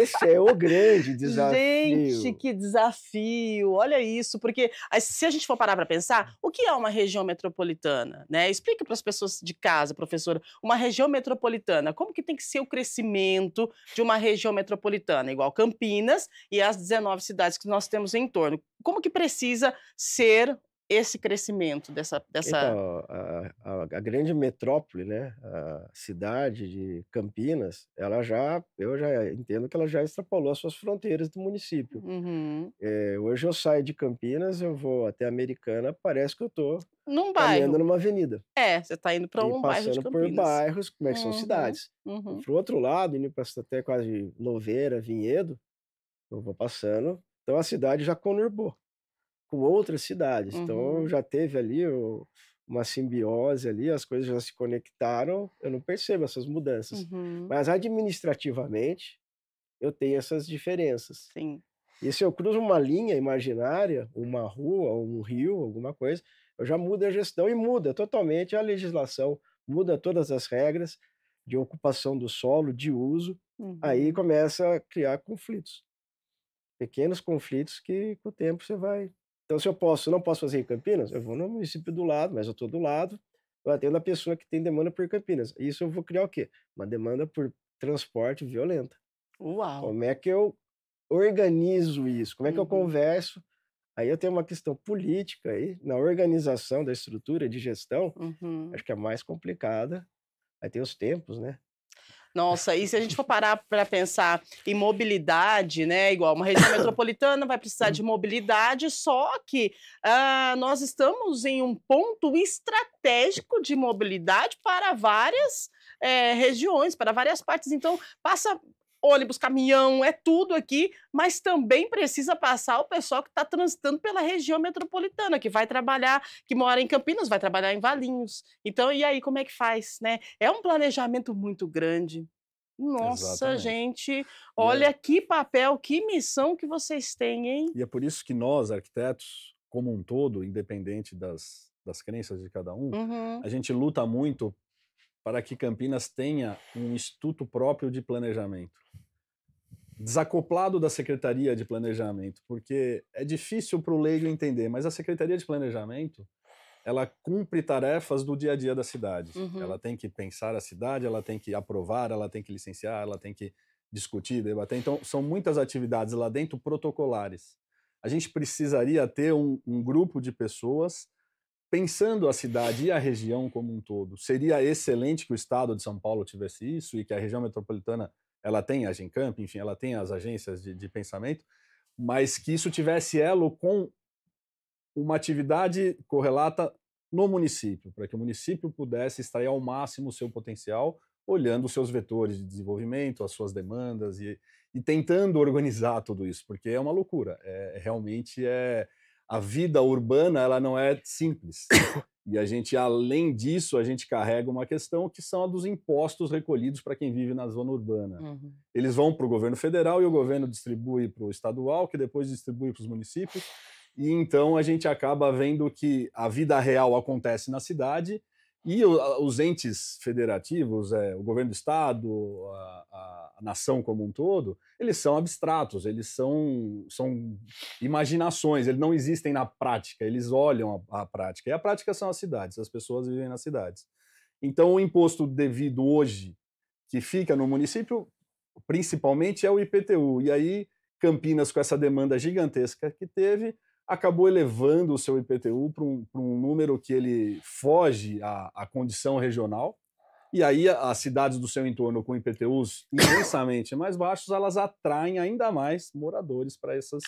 esse é o grande Gente, desafio. que desafio! Olha isso, porque se a gente for parar para pensar, o que é uma região metropolitana, né? Explica para as pessoas de casa, professora, uma região metropolitana, como que tem que ser o crescimento de uma região metropolitana, igual Campinas e as 19 cidades que nós temos em torno. Como que precisa ser esse crescimento dessa Então, a grande metrópole, né, a cidade de Campinas, eu já entendo que ela já extrapolou as suas fronteiras do município. Uhum. Hoje eu saio de Campinas, eu vou até Americana, parece que eu estou Num caminhando bairro. numa avenida. É, você está indo para E um bairro de passando por Campinas. bairros, como é que são Uhum, cidades. uhum. Para o outro lado, indo pra até quase Louveira, Vinhedo, eu vou passando, então a cidade já conurbou com outras cidades. Então Uhum, já teve ali uma simbiose ali, as coisas já se conectaram, eu não percebo essas mudanças. uhum, Mas administrativamente, eu tenho essas diferenças. sim. E se eu cruzo uma linha imaginária, uma rua, ou um rio, alguma coisa, eu já mudo a gestão e muda totalmente a legislação, muda todas as regras de ocupação do solo, de uso, aí Uhum. começa a criar conflitos, pequenos conflitos que com o tempo você vai. Então, se eu não posso fazer em Campinas, eu vou no município do lado, mas eu estou do lado, eu atendo a pessoa que tem demanda por Campinas. Isso eu vou criar o quê? Uma demanda por transporte violenta. Uau! Como é que eu organizo isso? Como é que eu Uhum. converso? Aí eu tenho uma questão política aí, na organização da estrutura de gestão, Uhum. acho que é a mais complicada. Aí tem os tempos, né? Nossa, e se a gente for parar para pensar em mobilidade, né, igual uma região metropolitana vai precisar de mobilidade, só que, nós estamos em um ponto estratégico de mobilidade para várias, regiões, para várias partes, então passa ônibus, caminhão, é tudo aqui, mas também precisa passar o pessoal que está transitando pela região metropolitana, que vai trabalhar, que mora em Campinas, vai trabalhar em Valinhos. Então, e aí como é que faz, né? É um planejamento muito grande. Nossa, Exatamente. gente, E é, olha que papel, que missão que vocês têm, hein? e é por isso que nós, arquitetos, como um todo, independente das crenças de cada um, Uhum, a gente luta muito para que Campinas tenha um instituto próprio de planejamento, desacoplado da Secretaria de Planejamento, porque é difícil para o leigo entender, mas a Secretaria de Planejamento ela cumpre tarefas do dia a dia da cidade. Ela uhum. tem que pensar a cidade, ela tem que aprovar, ela tem que licenciar, ela tem que discutir, debater. Então, são muitas atividades lá dentro protocolares. A gente precisaria ter um grupo de pessoas pensando a cidade e a região como um todo. Seria excelente que o estado de São Paulo tivesse isso e que a região metropolitana ela tem a Gencamp, enfim, ela tem as agências de pensamento, mas que isso tivesse elo com uma atividade correlata no município, para que o município pudesse extrair ao máximo o seu potencial, olhando os seus vetores de desenvolvimento, as suas demandas e tentando organizar tudo isso, porque é uma loucura. Realmente é a vida urbana, ela não é simples. E a gente, além disso, a gente carrega uma questão que são a dos impostos recolhidos para quem vive na zona urbana. Uhum. Eles vão para o governo federal e o governo distribui para o estadual, que depois distribui para os municípios. E então a gente acaba vendo que a vida real acontece na cidade e os entes federativos, o governo do estado, a nação como um todo, eles são abstratos, eles são imaginações, eles não existem na prática, eles olham a prática. E a prática são as cidades, as pessoas vivem nas cidades. Então o imposto devido hoje, que fica no município, principalmente é o IPTU. E aí Campinas, com essa demanda gigantesca que teve, acabou elevando o seu IPTU para um número que ele foge à condição regional. E aí as cidades do seu entorno com IPTUs imensamente mais baixos, elas atraem ainda mais moradores para essas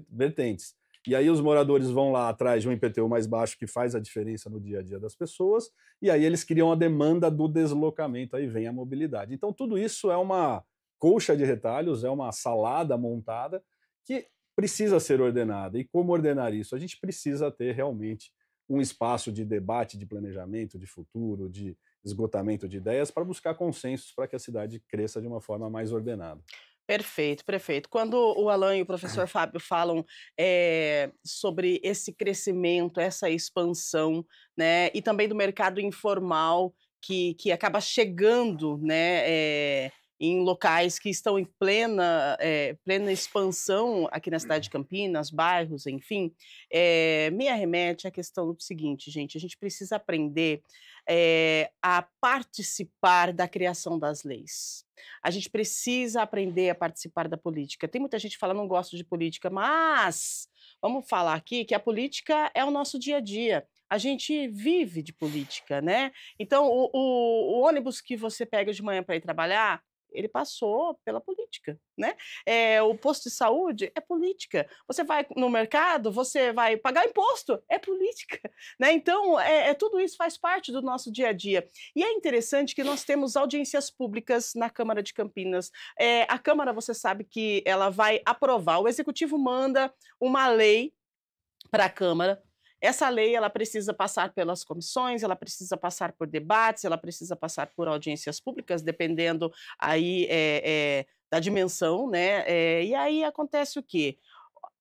vertentes. E aí os moradores vão lá atrás de um IPTU mais baixo que faz a diferença no dia a dia das pessoas, e aí eles criam a demanda do deslocamento, aí vem a mobilidade. Então tudo isso é uma colcha de retalhos, é uma salada montada que precisa ser ordenada. E como ordenar isso? A gente precisa ter realmente um espaço de debate, de planejamento, de futuro, de esgotamento de ideias para buscar consensos para que a cidade cresça de uma forma mais ordenada. Perfeito, perfeito. Quando o Alan e o professor Fábio falam, sobre esse crescimento, essa expansão, né, e também do mercado informal que acaba chegando, né, em locais que estão em plena expansão aqui na cidade de Campinas, bairros, enfim, me arremete à questão do seguinte, gente, a gente precisa aprender, a participar da criação das leis. A gente precisa aprender a participar da política. Tem muita gente que fala: "Não gosto de política", mas vamos falar aqui que a política é o nosso dia a dia. A gente vive de política, né. Então o ônibus que você pega de manhã para ir trabalhar, ele passou pela política, né. O posto de saúde é política. Você vai no mercado, você vai pagar imposto, é política, né. Então, tudo isso faz parte do nosso dia a dia. E é interessante que nós temos audiências públicas na Câmara de Campinas. A Câmara, você sabe que ela vai aprovar, o Executivo manda uma lei para a Câmara. Essa lei ela precisa passar pelas comissões, ela precisa passar por debates, ela precisa passar por audiências públicas, dependendo aí, da dimensão, né. E aí acontece o quê?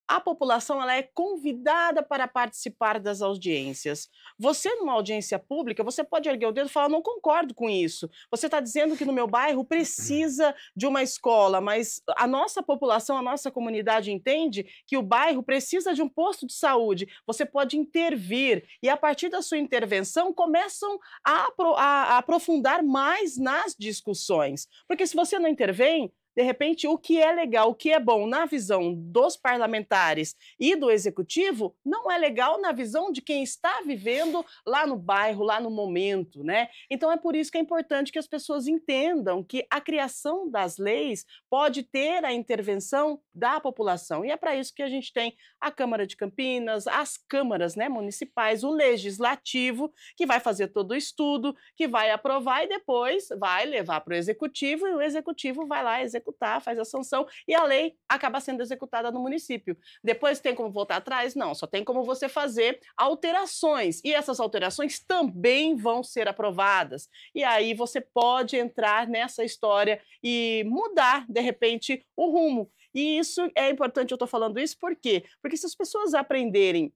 A população ela é convidada para participar das audiências. Você, numa audiência pública, você pode erguer o dedo e falar: não concordo com isso. Você está dizendo que no meu bairro precisa de uma escola, mas a nossa população, a nossa comunidade entende que o bairro precisa de um posto de saúde. Você pode intervir e, a partir da sua intervenção, começam a aprofundar mais nas discussões. Porque se você não intervém, de repente, o que é legal, o que é bom na visão dos parlamentares e do executivo, não é legal na visão de quem está vivendo lá no bairro, lá no momento, né? Então é por isso que é importante que as pessoas entendam que a criação das leis pode ter a intervenção da população. E é para isso que a gente tem a Câmara de Campinas, as câmaras, né, municipais, o legislativo, que vai fazer todo o estudo, que vai aprovar e depois vai levar para o executivo e o executivo vai lá executar, faz a sanção e a lei acaba sendo executada no município. Depois tem como voltar atrás? Não, só tem como você fazer alterações e essas alterações também vão ser aprovadas. E aí você pode entrar nessa história e mudar, de repente, o rumo. E isso é importante, eu estou falando isso por quê? Porque se as pessoas aprenderem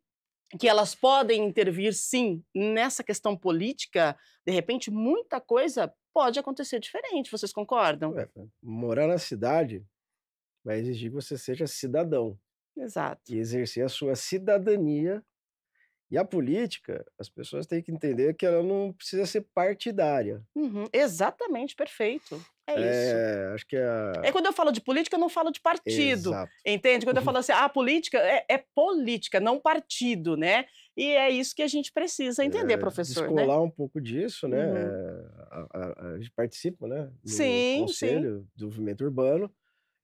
que elas podem intervir sim nessa questão política, de repente muita coisa pode acontecer diferente, vocês concordam? Morar na cidade vai exigir que você seja cidadão Exato. e exercer a sua cidadania. E a política, as pessoas têm que entender que ela não precisa ser partidária. Uhum, exatamente, perfeito. É isso. Acho que É quando eu falo de política, eu não falo de partido, exato. entende? Quando eu falo assim, a política é política, não partido, né? E é isso que a gente precisa entender, professor, né? Descolar um pouco disso, né? Uhum. A gente participa, né, no Sim, sim. Conselho do Desenvolvimento Urbano.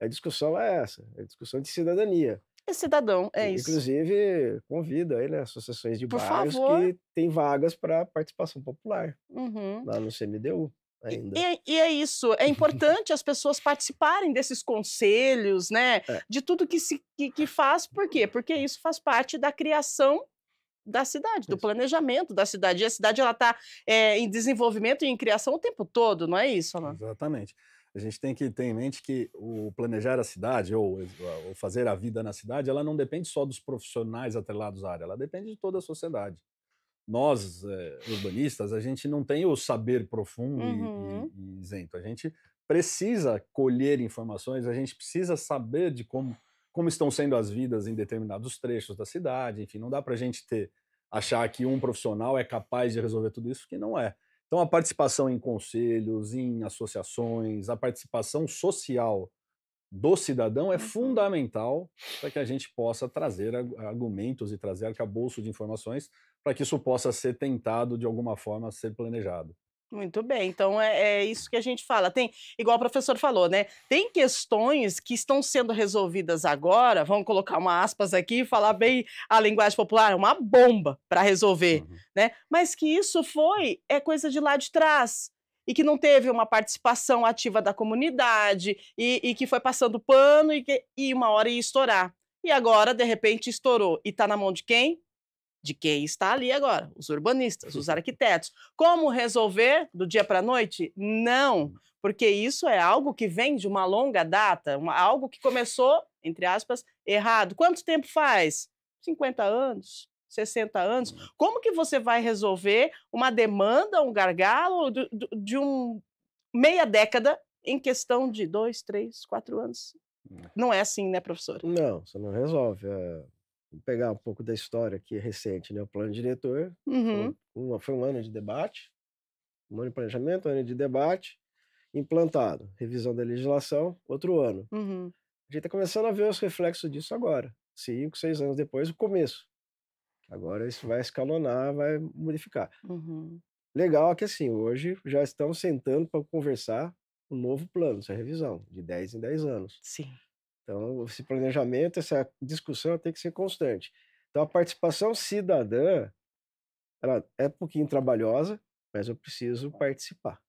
A discussão é essa, é a discussão de cidadania. É cidadão, é isso. Inclusive, convido aí, né, associações de Por bairros favor. que têm vagas para participação popular, Uhum. lá no CMDU ainda. E é isso, é importante as pessoas participarem desses conselhos, né, É, de tudo que faz, por quê? Porque isso faz parte da criação da cidade, do isso. planejamento da cidade, e a cidade ela está em desenvolvimento e em criação o tempo todo, não é isso, Alan? Exatamente. A gente tem que ter em mente que o planejar a cidade ou fazer a vida na cidade, ela não depende só dos profissionais atrelados à área, ela depende de toda a sociedade. Nós, urbanistas, a gente não tem o saber profundo Uhum. e isento. A gente precisa colher informações, a gente precisa saber de como estão sendo as vidas em determinados trechos da cidade. Enfim, não dá para a gente achar que um profissional é capaz de resolver tudo isso, que não é. Então, a participação em conselhos, em associações, a participação social do cidadão é Uhum. fundamental para que a gente possa trazer argumentos e trazer arcabouço de informações para que isso possa ser tentado de alguma forma ser planejado. Muito bem, então é isso que a gente fala. Tem, igual o professor falou, né? Tem questões que estão sendo resolvidas agora, vamos colocar uma aspas aqui e falar bem a linguagem popular, é uma bomba para resolver, Uhum. né? Mas que isso é coisa de lá de trás. E que não teve uma participação ativa da comunidade, e que foi passando pano e uma hora ia estourar. E agora, de repente, estourou. E está na mão de quem? De quem está ali agora, os urbanistas, os arquitetos. Como resolver do dia para a noite? Não, porque isso é algo que vem de uma longa data, algo que começou, entre aspas, errado. Quanto tempo faz? 50 anos, 60 anos. Como que você vai resolver uma demanda, um gargalo de meia década em questão de 2, 3, 4 anos? Não é assim, né, professor? não, você não resolve. Vou pegar um pouco da história aqui recente, né? O plano diretor Uhum, foi um ano de debate, um ano de planejamento, um ano de debate, implantado. Revisão da legislação, outro ano. uhum, A gente está começando a ver os reflexos disso agora, 5, 6 anos depois, o começo. Agora isso vai escalonar, vai modificar. uhum. Legal é que assim, hoje já estão sentando para conversar um novo plano, essa revisão, de 10 em 10 anos. Sim. Então, esse planejamento, essa discussão tem que ser constante. Então, a participação cidadã, ela é um pouquinho trabalhosa, mas eu preciso participar.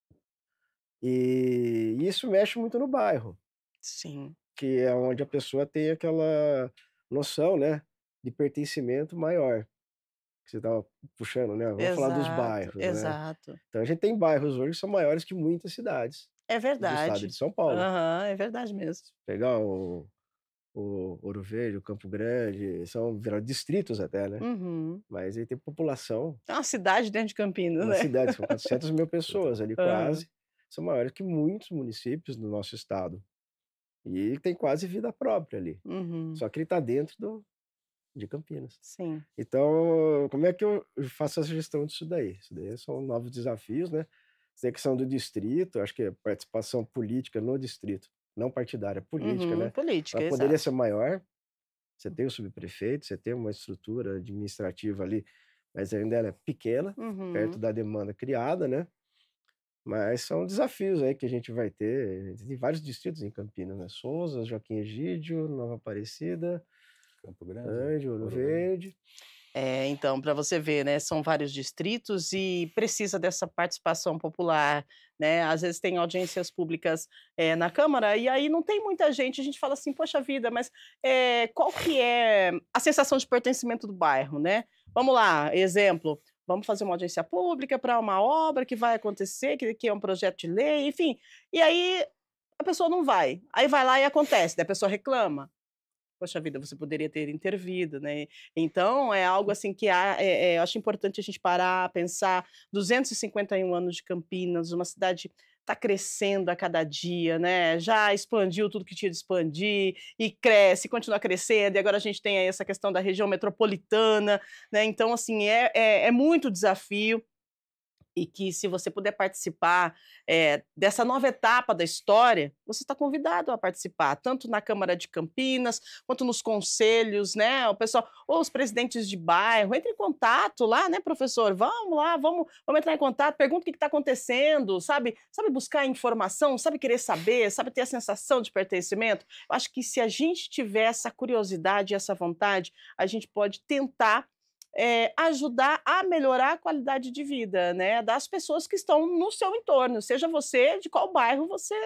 E isso mexe muito no bairro, Sim. que é onde a pessoa tem aquela noção, né, de pertencimento maior, que você estava puxando, né? Vamos falar dos Exato, bairros, né? exato. Então, a gente tem bairros hoje que são maiores que muitas cidades É do estado de verdade. São Paulo. Aham, é verdade mesmo. Pegar o o Ouro Verde, o Campo Grande, são viraram distritos até, né? Uhum. Mas aí tem população, É uma cidade dentro de Campinas, uma né? cidade, são 400.000 pessoas ali Aham. quase, são maiores que muitos municípios do nosso estado. E tem quase vida própria ali, Uhum. só que ele está dentro de Campinas. Sim. Então, como é que eu faço a gestão disso daí? Isso daí são novos desafios, né? Essa questão do distrito, acho que a participação política no distrito, não partidária, política, Uhum. né? Política, Ela poderia exato. ser maior, você tem o subprefeito, você tem uma estrutura administrativa ali, mas ainda ela é pequena, perto Uhum. da demanda criada, né? Mas são desafios aí que a gente vai ter. Tem vários distritos em Campinas, né? Souza, Joaquim Egídio, Nova Aparecida, Campo Grande, Ândio, Ouro Ouro Verde. Verde. É, então, para você ver, né, são vários distritos e precisa dessa participação popular, né? Às vezes tem audiências públicas, na Câmara e aí não tem muita gente, a gente fala assim: "Poxa vida, mas, qual que é a sensação de pertencimento do bairro, né?". Vamos lá, exemplo, vamos fazer uma audiência pública para uma obra que vai acontecer, que é um projeto de lei, enfim, e aí a pessoa não vai, aí vai lá e acontece, daí a pessoa reclama. Poxa vida, você poderia ter intervido, né. Então é algo assim que eu acho importante a gente parar, pensar, 251 anos de Campinas, uma cidade está crescendo a cada dia, né, já expandiu tudo que tinha de expandir, e cresce, continua crescendo, e agora a gente tem aí essa questão da região metropolitana, né, então assim, é muito desafio, e que se você puder participar, dessa nova etapa da história, você está convidado a participar, tanto na Câmara de Campinas, quanto nos conselhos, né, o pessoal ou os presidentes de bairro, entre em contato lá, né, professor, vamos lá, vamos entrar em contato, pergunta o que está acontecendo, sabe buscar informação, sabe querer saber, sabe ter a sensação de pertencimento. Eu acho que se a gente tiver essa curiosidade e essa vontade, a gente pode tentar ajudar a melhorar a qualidade de vida, né, das pessoas que estão no seu entorno, seja você de qual bairro você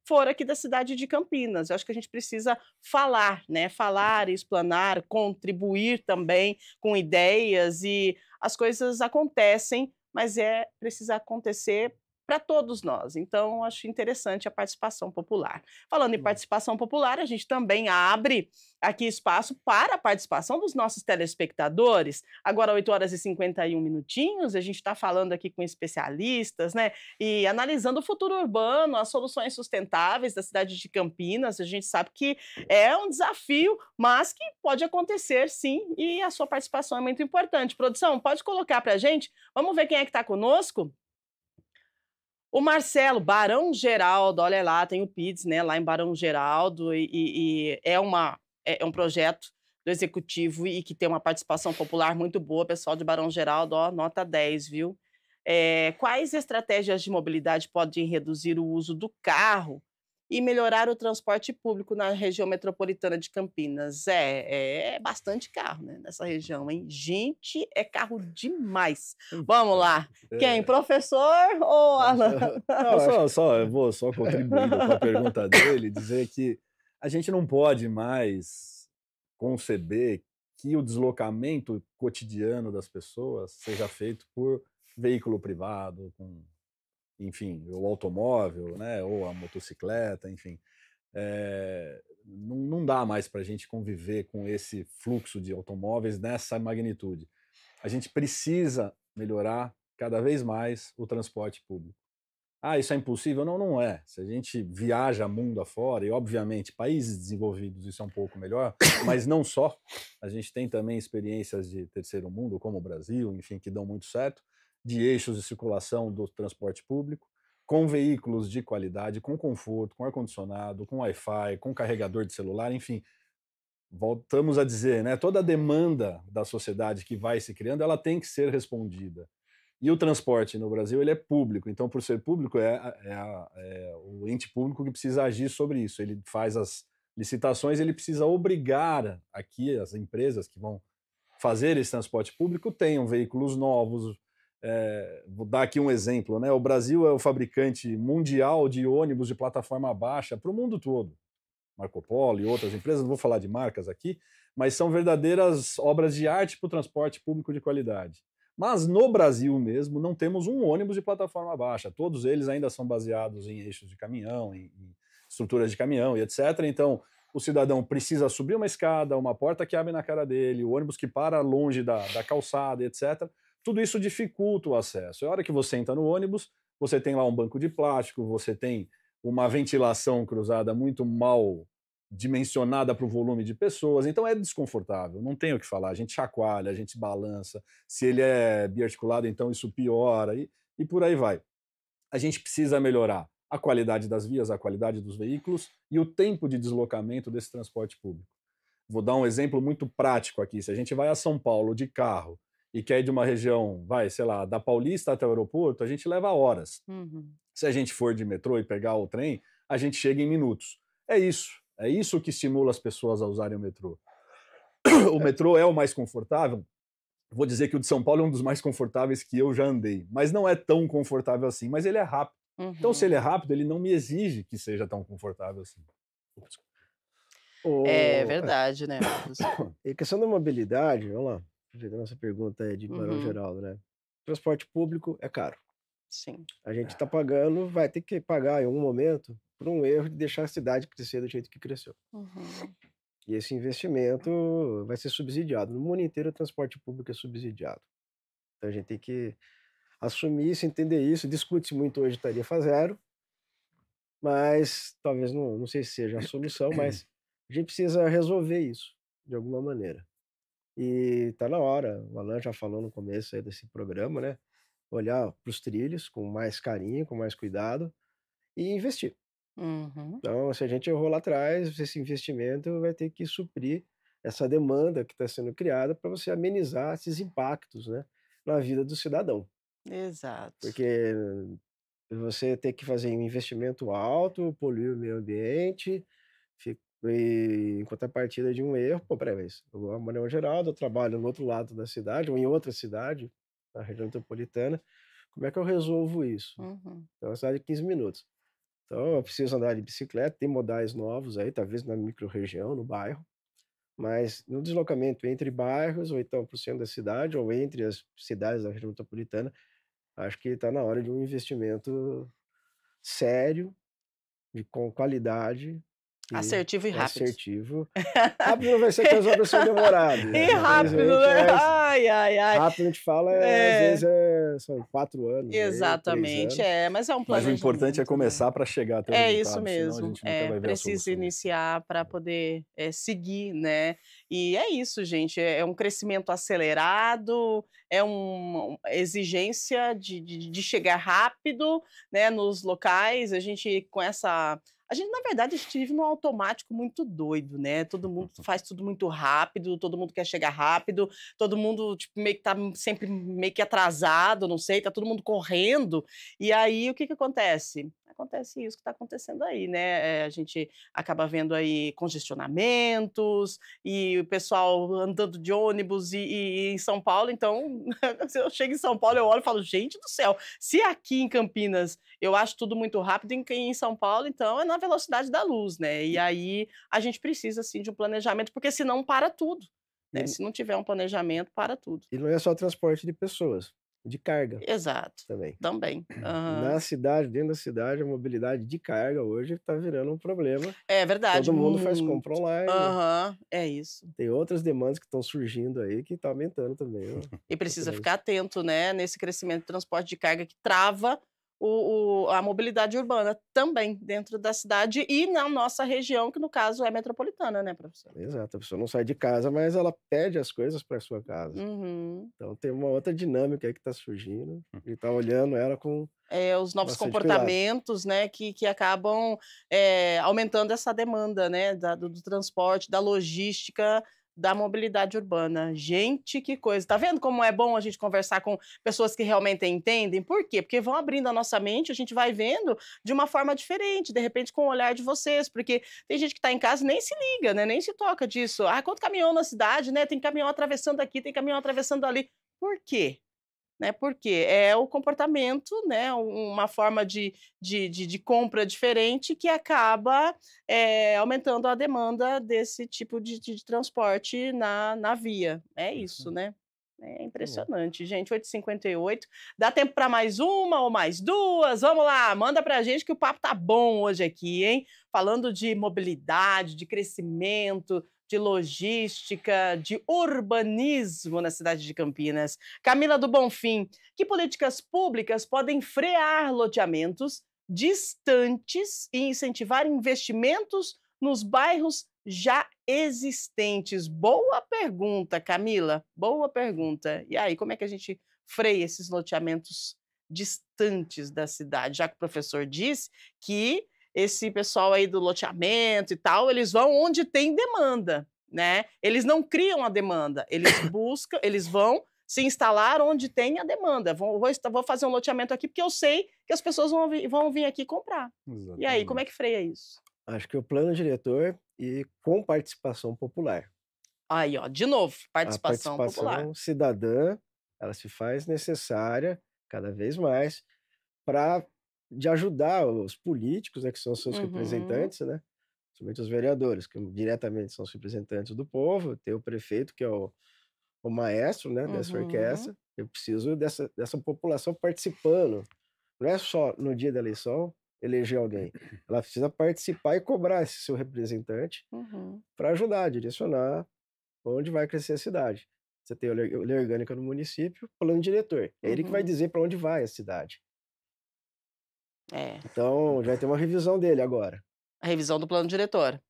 for aqui da cidade de Campinas. Eu acho que a gente precisa falar, né, falar, explanar, contribuir também com ideias e as coisas acontecem, mas precisa acontecer para todos nós. Então, acho interessante a participação popular. Falando em Hum. participação popular, a gente também abre aqui espaço para a participação dos nossos telespectadores. Agora 8h51 minutinhos, a gente está falando aqui com especialistas, né, e analisando o futuro urbano, as soluções sustentáveis da cidade de Campinas. A gente sabe que é um desafio, mas que pode acontecer sim, e a sua participação é muito importante. Produção, pode colocar para a gente? Vamos ver quem é que está conosco? O Marcelo, Barão Geraldo, olha lá, tem o PIDS, né, lá em Barão Geraldo, e é um projeto do executivo e que tem uma participação popular muito boa, pessoal de Barão Geraldo, ó, nota 10, viu. Quais estratégias de mobilidade podem reduzir o uso do carro e melhorar o transporte público na região metropolitana de Campinas? É bastante carro, né, nessa região, hein. Gente, é carro demais. Vamos Então, lá, quem? Professor ou Alan? Não, acho eu vou só contribuindo com a pergunta dele, dizer que a gente não pode mais conceber que o deslocamento cotidiano das pessoas seja feito por veículo privado, enfim, o automóvel, né, ou a motocicleta, enfim. Não dá mais para a gente conviver com esse fluxo de automóveis nessa magnitude. A gente precisa melhorar cada vez mais o transporte público. Ah, isso é impossível? Não, não é. Se a gente viaja mundo afora, e obviamente países desenvolvidos isso é um pouco melhor, mas não só. A gente tem também experiências de terceiro mundo, como o Brasil, enfim, que dão muito certo, de eixos de circulação do transporte público, com veículos de qualidade, com conforto, com ar-condicionado, com Wi-Fi, com carregador de celular, enfim. Voltamos a dizer, né? Toda a demanda da sociedade que vai se criando, ela tem que ser respondida. E o transporte no Brasil ele é público, então, por ser público, é o ente público que precisa agir sobre isso. Ele faz as licitações, ele precisa obrigar aqui as empresas que vão fazer esse transporte público tenham veículos novos. Vou dar aqui um exemplo, né? O Brasil é o fabricante mundial de ônibus de plataforma baixa para o mundo todo. Marco Polo e outras empresas, não vou falar de marcas aqui, mas são verdadeiras obras de arte para o transporte público de qualidade. Mas no Brasil mesmo não temos um ônibus de plataforma baixa, todos eles ainda são baseados em eixos de caminhão, em estruturas de caminhão e etc. Então, o cidadão precisa subir uma escada, uma porta que abre na cara dele, o ônibus que para longe da calçada, etc. Tudo isso dificulta o acesso. A hora que você entra no ônibus, você tem lá um banco de plástico, você tem uma ventilação cruzada muito mal dimensionada para o volume de pessoas, então é desconfortável, não tem o que falar, a gente chacoalha, a gente balança, se ele é biarticulado, então isso piora, e por aí vai. A gente precisa melhorar a qualidade das vias, a qualidade dos veículos e o tempo de deslocamento desse transporte público. Vou dar um exemplo muito prático aqui. Se a gente vai a São Paulo de carro e quer ir de uma região, vai, sei lá, da Paulista até o aeroporto, a gente leva horas. Se a gente for de metrô e pegar o trem, a gente chega em minutos. É isso que estimula as pessoas a usarem o metrô. O metrô é o mais confortável. Vou dizer que o de São Paulo é um dos mais confortáveis que eu já andei, mas não é tão confortável assim, mas ele é rápido. Então, se ele é rápido, ele não me exige que seja tão confortável assim. É verdade, né? E a questão da mobilidade, vamos lá, aproveitando essa pergunta aí de Barão Geraldo, né? Transporte público é caro. Sim. A gente está pagando, vai ter que pagar em algum momento por um erro de deixar a cidade crescer do jeito que cresceu. E esse investimento vai ser subsidiado. No mundo inteiro, o transporte público é subsidiado. Então a gente tem que assumir isso, entender isso. Discute-se muito hoje tarifa zero, mas talvez não sei se seja a solução, mas a gente precisa resolver isso de alguma maneira. E está na hora, o Alan já falou no começo aí desse programa, né? Olhar para os trilhos com mais carinho, com mais cuidado e investir. Então, se a gente errou lá atrás, esse investimento vai ter que suprir essa demanda que está sendo criada para você amenizar esses impactos, né, na vida do cidadão. Exato. Porque você tem que fazer um investimento alto, poluir o meio ambiente, e em contrapartida de um erro, pô, peraí, mas eu moro em Maranhão Geraldo, eu trabalho no outro lado da cidade, ou em outra cidade, na região metropolitana, como é que eu resolvo isso? Então, é uma cidade de 15 minutos. Então, eu preciso andar de bicicleta, tem modais novos aí, talvez na micro-região, no bairro, mas no deslocamento entre bairros, ou então para o centro da cidade, ou entre as cidades da região metropolitana, acho que está na hora de um investimento sério, com qualidade, assertivo e rápido. Assertivo. Rápido não vai ser que as obras são demoradas. E rápido, né? Ai. Rápido a gente fala, às vezes são 4 anos. Exatamente, aí, 3 anos. mas é um Mas planejamento. o importante é começar para chegar até o resultado. É isso mesmo. Senão a gente nunca vai ver a precisa solução. iniciar para poder seguir, né? E é isso, gente. É um crescimento acelerado, é uma exigência de chegar rápido, né, nos locais. A gente com essa. Na verdade, a gente vive num automático muito doido, né? Todo mundo faz tudo muito rápido, todo mundo quer chegar rápido, todo mundo tipo, meio que tá sempre meio que atrasado, não sei, tá todo mundo correndo. E aí, o que acontece? Acontece isso que está acontecendo aí, né? A gente acaba vendo aí congestionamentos e o pessoal andando de ônibus e em São Paulo, então, se eu chego em São Paulo, eu olho e falo, gente do céu, se aqui em Campinas eu acho tudo muito rápido, em São Paulo, então, é na velocidade da luz, né? E aí a gente precisa, sim, de um planejamento, porque senão para tudo, né? Se não tiver um planejamento, para tudo. E não é só transporte de pessoas, de carga. Exato. Também. Aham. Na cidade, dentro da cidade, a mobilidade de carga hoje está virando um problema. É verdade. Todo mundo faz compra online. Aham, é isso. Tem outras demandas que estão surgindo aí que está aumentando também. E precisa ficar atento, né, nesse crescimento do transporte de carga que trava a mobilidade urbana também dentro da cidade e na nossa região, que no caso é metropolitana, né, professor? Exato, a pessoa não sai de casa, mas ela pede as coisas para sua casa. Então tem uma outra dinâmica aí que está surgindo e está olhando ela com os novos bastante comportamentos, né, que acabam aumentando essa demanda, né, do transporte, da logística, da mobilidade urbana. Gente, que coisa. Tá vendo como é bom a gente conversar com pessoas que realmente entendem? Por quê? Porque vão abrindo a nossa mente, a gente vai vendo de uma forma diferente, de repente com o olhar de vocês, porque tem gente que está em casa e nem se liga, né, nem se toca disso. Ah, quanto caminhão na cidade, né? Tem caminhão atravessando aqui, tem caminhão atravessando ali. Por quê? Né, porque é o comportamento, né, uma forma de compra diferente que acaba aumentando a demanda desse tipo de transporte na via. É isso, né? É Tá bom. impressionante, gente. 8h58. Dá tempo para mais uma ou mais duas? Vamos lá, manda para a gente que o papo tá bom hoje aqui, hein? Falando de mobilidade, de crescimento, de logística, de urbanismo na cidade de Campinas. Camila do Bonfim, que políticas públicas podem frear loteamentos distantes e incentivar investimentos nos bairros já existentes? Boa pergunta, Camila, boa pergunta. E aí, como é que a gente freia esses loteamentos distantes da cidade? Já que o professor disse que esse pessoal aí do loteamento e tal, eles vão onde tem demanda, né? Eles não criam a demanda, eles buscam, eles vão se instalar onde tem a demanda. Vou fazer um loteamento aqui porque eu sei que as pessoas vão vir aqui comprar. E aí, como é Exatamente. que freia isso? Acho que o plano diretor e com participação popular. Aí, ó, de novo, A participação popular. participação cidadã, ela se faz necessária cada vez mais para de ajudar os políticos, né, que são seus Uhum, representantes, né? Principalmente os vereadores, que diretamente são os representantes do povo, tem o prefeito, que é o maestro, né, dessa uhum, orquestra. Eu preciso dessa população participando. Não é só no dia da eleição eleger alguém. Ela precisa participar e cobrar esse seu representante uhum, para ajudar, direcionar onde vai crescer a cidade. Você tem a lei orgânica no município, plano diretor. É ele que vai uhum. dizer para onde vai a cidade. É, Então, já vai ter uma revisão dele agora. a revisão do plano diretor.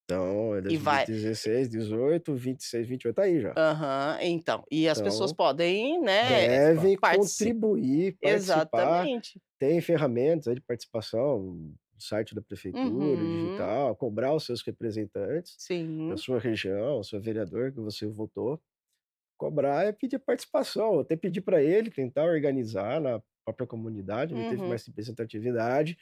Então, é E vai. 2016, 18, 26, 28, tá aí já. Aham, então. E as pessoas Então, podem, né, devem participar. contribuir, participar. Exatamente. Tem ferramentas aí de participação no site da prefeitura, Uhum, digital, cobrar os seus representantes da sim. sua região, seu vereador que você votou. Cobrar é pedir participação, até pedir para ele tentar organizar na própria comunidade, onde teve Uhum. mais representatividade,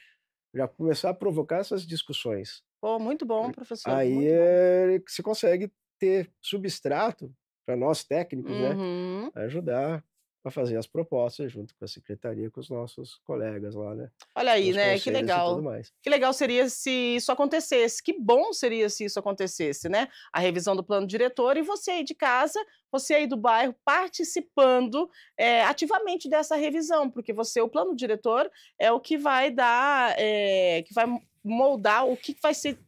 já começar a provocar essas discussões. Pô, muito bom, professor, Aí muito bom. que você consegue ter substrato para nós técnicos, né, Uhum. ajudar a fazer as propostas junto com a secretaria, com os nossos colegas lá, né, Olha aí, nos né, que conselhos e tudo legal. mais. Que legal seria se isso acontecesse, que bom seria se isso acontecesse, né, a revisão do plano diretor e você aí de casa, você aí do bairro participando, ativamente dessa revisão, porque o plano diretor é o que vai dar, que vai moldar o que vai ser,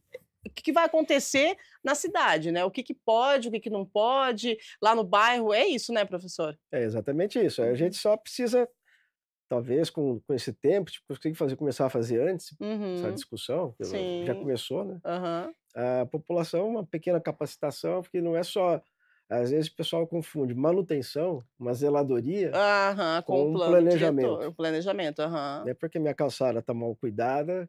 o que vai acontecer na cidade, né, o que pode, o que não pode, lá no bairro, é isso, né, professor? É exatamente isso, aí a Uhum, gente só precisa, talvez com esse tempo, tipo, conseguir começar a fazer antes, essa uhum, discussão, que já sim, começou, né, aham. a população, uma pequena capacitação, porque não é só às vezes o pessoal confunde manutenção, uma zeladoria, Aham, com o com um plano diretor, planejamento. o planejamento, aham. Não é porque minha calçada está mal cuidada,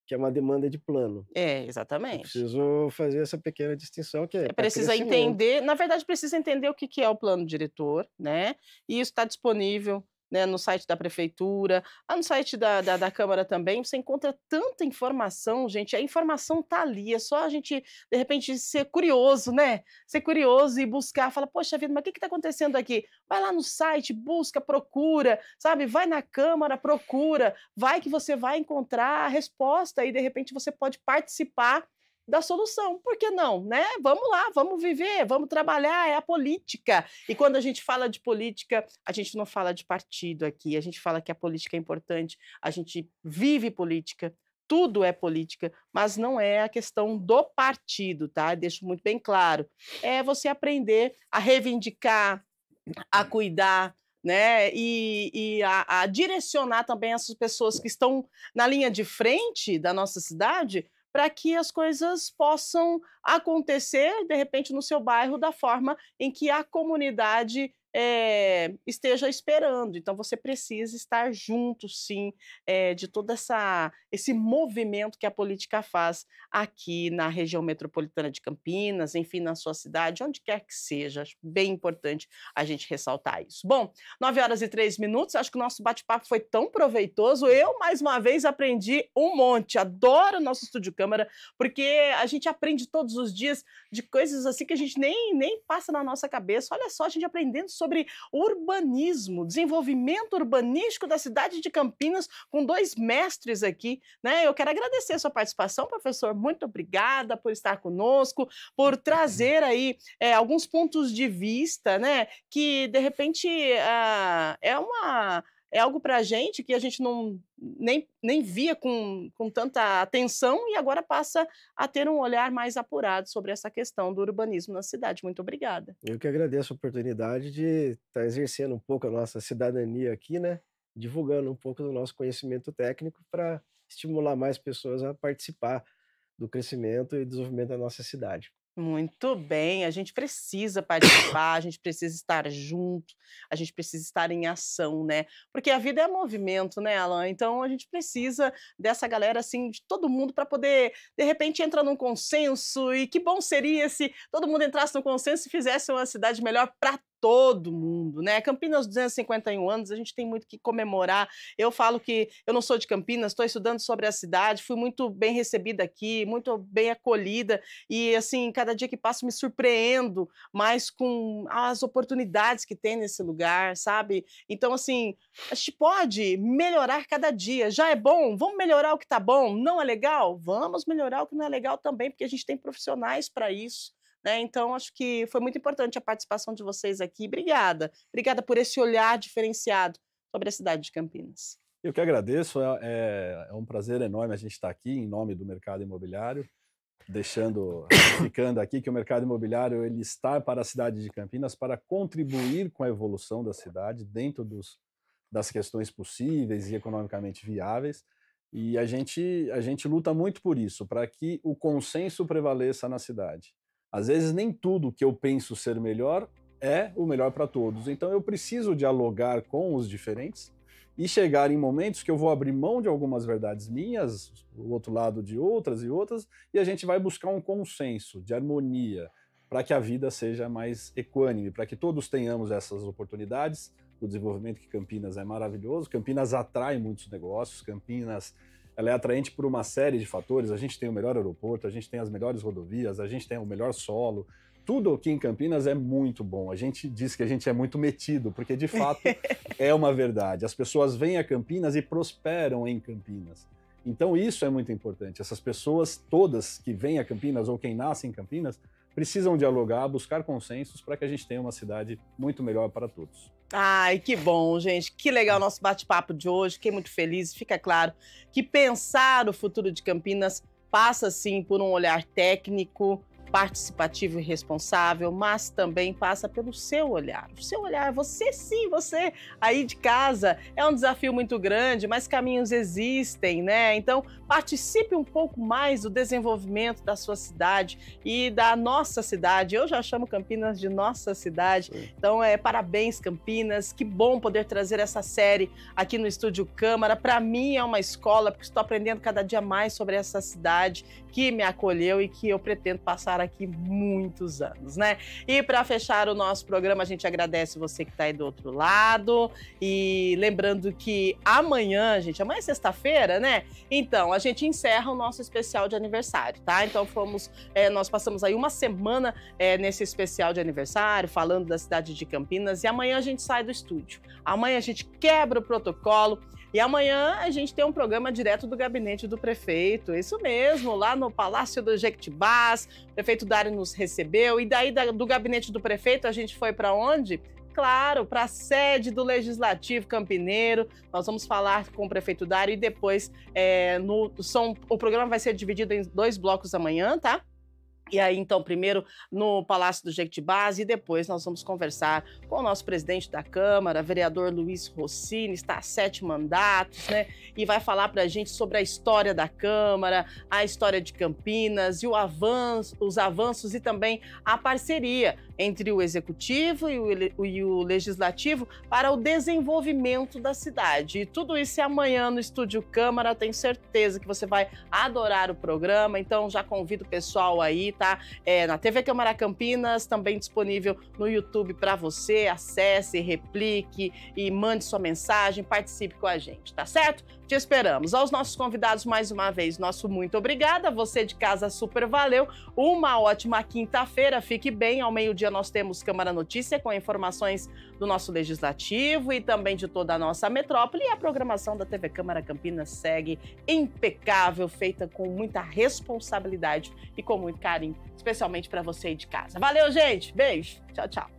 que é uma demanda de plano. É, Eu exatamente. preciso fazer essa pequena distinção que é para Precisa crescimento. entender, na verdade precisa entender o que é o plano diretor, né, e isso está disponível, né, no site da prefeitura, lá no site da câmara também, você encontra tanta informação, gente, a informação tá ali, é só a gente, de repente, ser curioso, né, ser curioso e buscar, fala: "Poxa vida, mas o que está acontecendo aqui?". Vai lá no site, busca, procura, sabe, vai na câmara, procura, vai que você vai encontrar a resposta e, de repente, você pode participar da solução, por que não, né? Vamos lá, vamos viver, vamos trabalhar, é a política. E quando a gente fala de política, a gente não fala de partido aqui, a gente fala que a política é importante, a gente vive política, tudo é política, mas não é a questão do partido, tá? Deixo muito bem claro. É você aprender a reivindicar, a cuidar, né? E a direcionar também essas pessoas que estão na linha de frente da nossa cidade para que as coisas possam acontecer, de repente, no seu bairro, da forma em que a comunidade esteja esperando. Então, você precisa estar junto, sim, de todo esse movimento que a política faz aqui na região metropolitana de Campinas, enfim, na sua cidade, onde quer que seja. Acho bem importante a gente ressaltar isso. Bom, 9h03, acho que o nosso bate-papo foi tão proveitoso. Eu, mais uma vez, aprendi um monte. Adoro o nosso Estúdio Câmara, porque a gente aprende todos os dias de coisas assim que a gente nem passa na nossa cabeça. Olha só, a gente aprendendo sobre urbanismo, desenvolvimento urbanístico da cidade de Campinas, com 2 mestres aqui, né? Eu quero agradecer a sua participação, professor. Muito obrigada por estar conosco, por trazer aí alguns pontos de vista, né? Que de repente é algo para a gente que a gente nem via com tanta atenção e agora passa a ter um olhar mais apurado sobre essa questão do urbanismo na cidade. Muito obrigada. Eu que agradeço a oportunidade de estar exercendo um pouco a nossa cidadania aqui, né? Divulgando um pouco do nosso conhecimento técnico para estimular mais pessoas a participar do crescimento e desenvolvimento da nossa cidade. Muito bem, a gente precisa participar, a gente precisa estar junto, a gente precisa estar em ação, né? Porque a vida é movimento, né, Alan? Então a gente precisa dessa galera, assim, de todo mundo para poder, de repente, entrar num consenso. E que bom seria se todo mundo entrasse no consenso e fizesse uma cidade melhor para todo mundo, né? Campinas, 251 anos, a gente tem muito que comemorar. Eu falo que eu não sou de Campinas, estou estudando sobre a cidade, fui muito bem recebida aqui, muito bem acolhida e, assim, cada dia que passo me surpreendo mais com as oportunidades que tem nesse lugar, sabe? Então, assim, a gente pode melhorar cada dia. Já é bom? Vamos melhorar o que está bom? Não é legal? Vamos melhorar o que não é legal também, porque a gente tem profissionais para isso. Então, acho que foi muito importante a participação de vocês aqui. Obrigada. Obrigada por esse olhar diferenciado sobre a cidade de Campinas. Eu que agradeço, é um prazer enorme a gente estar aqui em nome do mercado imobiliário, ficando aqui que o mercado imobiliário ele está para a cidade de Campinas para contribuir com a evolução da cidade dentro das questões possíveis e economicamente viáveis. E a gente luta muito por isso, para que o consenso prevaleça na cidade. Às vezes nem tudo que eu penso ser melhor é o melhor para todos. Então eu preciso dialogar com os diferentes e chegar em momentos que eu vou abrir mão de algumas verdades minhas, o outro lado de outras e outras, e a gente vai buscar um consenso de harmonia para que a vida seja mais equânime, para que todos tenhamos essas oportunidades. O desenvolvimento que Campinas é maravilhoso, Campinas atrai muitos negócios, Campinas ela é atraente por uma série de fatores. A gente tem o melhor aeroporto, a gente tem as melhores rodovias, a gente tem o melhor solo. Tudo aqui em Campinas é muito bom. A gente diz que a gente é muito metido, porque de fato é uma verdade. As pessoas vêm a Campinas e prosperam em Campinas. Então isso é muito importante. Essas pessoas todas que vêm a Campinas ou quem nasce em Campinas precisam dialogar, buscar consensos para que a gente tenha uma cidade muito melhor para todos. Ai, que bom, gente. Que legal o nosso bate-papo de hoje. Fiquei muito feliz. Fica claro que pensar o futuro de Campinas passa, sim, por um olhar técnico, participativo e responsável, mas também passa pelo seu olhar. O seu olhar, você sim, você aí de casa, é um desafio muito grande, mas caminhos existem, né? Então, participe um pouco mais do desenvolvimento da sua cidade e da nossa cidade. Eu já chamo Campinas de nossa cidade. Então, parabéns, Campinas. Que bom poder trazer essa série aqui no Estúdio Câmara. Para mim é uma escola, porque estou aprendendo cada dia mais sobre essa cidade que me acolheu e que eu pretendo passar aqui muitos anos, né? E para fechar o nosso programa, a gente agradece você que está aí do outro lado e lembrando que amanhã, gente, amanhã é sexta-feira, né? Então, a gente encerra o nosso especial de aniversário, tá? Então, nós passamos aí uma semana nesse especial de aniversário, falando da cidade de Campinas, e amanhã a gente sai do estúdio. Amanhã a gente quebra o protocolo e amanhã a gente tem um programa direto do gabinete do prefeito, isso mesmo, lá no Palácio do Jequitibás. O prefeito Dário nos recebeu e daí do gabinete do prefeito a gente foi para onde? Claro, para a sede do Legislativo Campineiro. Nós vamos falar com o prefeito Dário e depois o programa vai ser dividido em 2 blocos amanhã, tá? E aí, então, primeiro no Palácio do Jequitibás e depois nós vamos conversar com o nosso presidente da Câmara, vereador Luiz Rossini, está há 7 mandatos, né? E vai falar para a gente sobre a história da Câmara, a história de Campinas e os avanços e também a parceria entre o Executivo e o Legislativo para o desenvolvimento da cidade. E tudo isso é amanhã no Estúdio Câmara, tenho certeza que você vai adorar o programa, então já convido o pessoal aí, tá? Na TV Câmara Campinas, também disponível no YouTube para você. Acesse, replique e mande sua mensagem, participe com a gente, tá certo? Te esperamos. Aos nossos convidados, mais uma vez, nosso muito obrigada. Você de casa, super valeu. Uma ótima quinta-feira. Fique bem. Ao meio-dia nós temos Câmara Notícia com informações do nosso Legislativo e também de toda a nossa metrópole. E a programação da TV Câmara Campinas segue impecável, feita com muita responsabilidade e com muito carinho, especialmente para você aí de casa. Valeu, gente. Beijo. Tchau, tchau.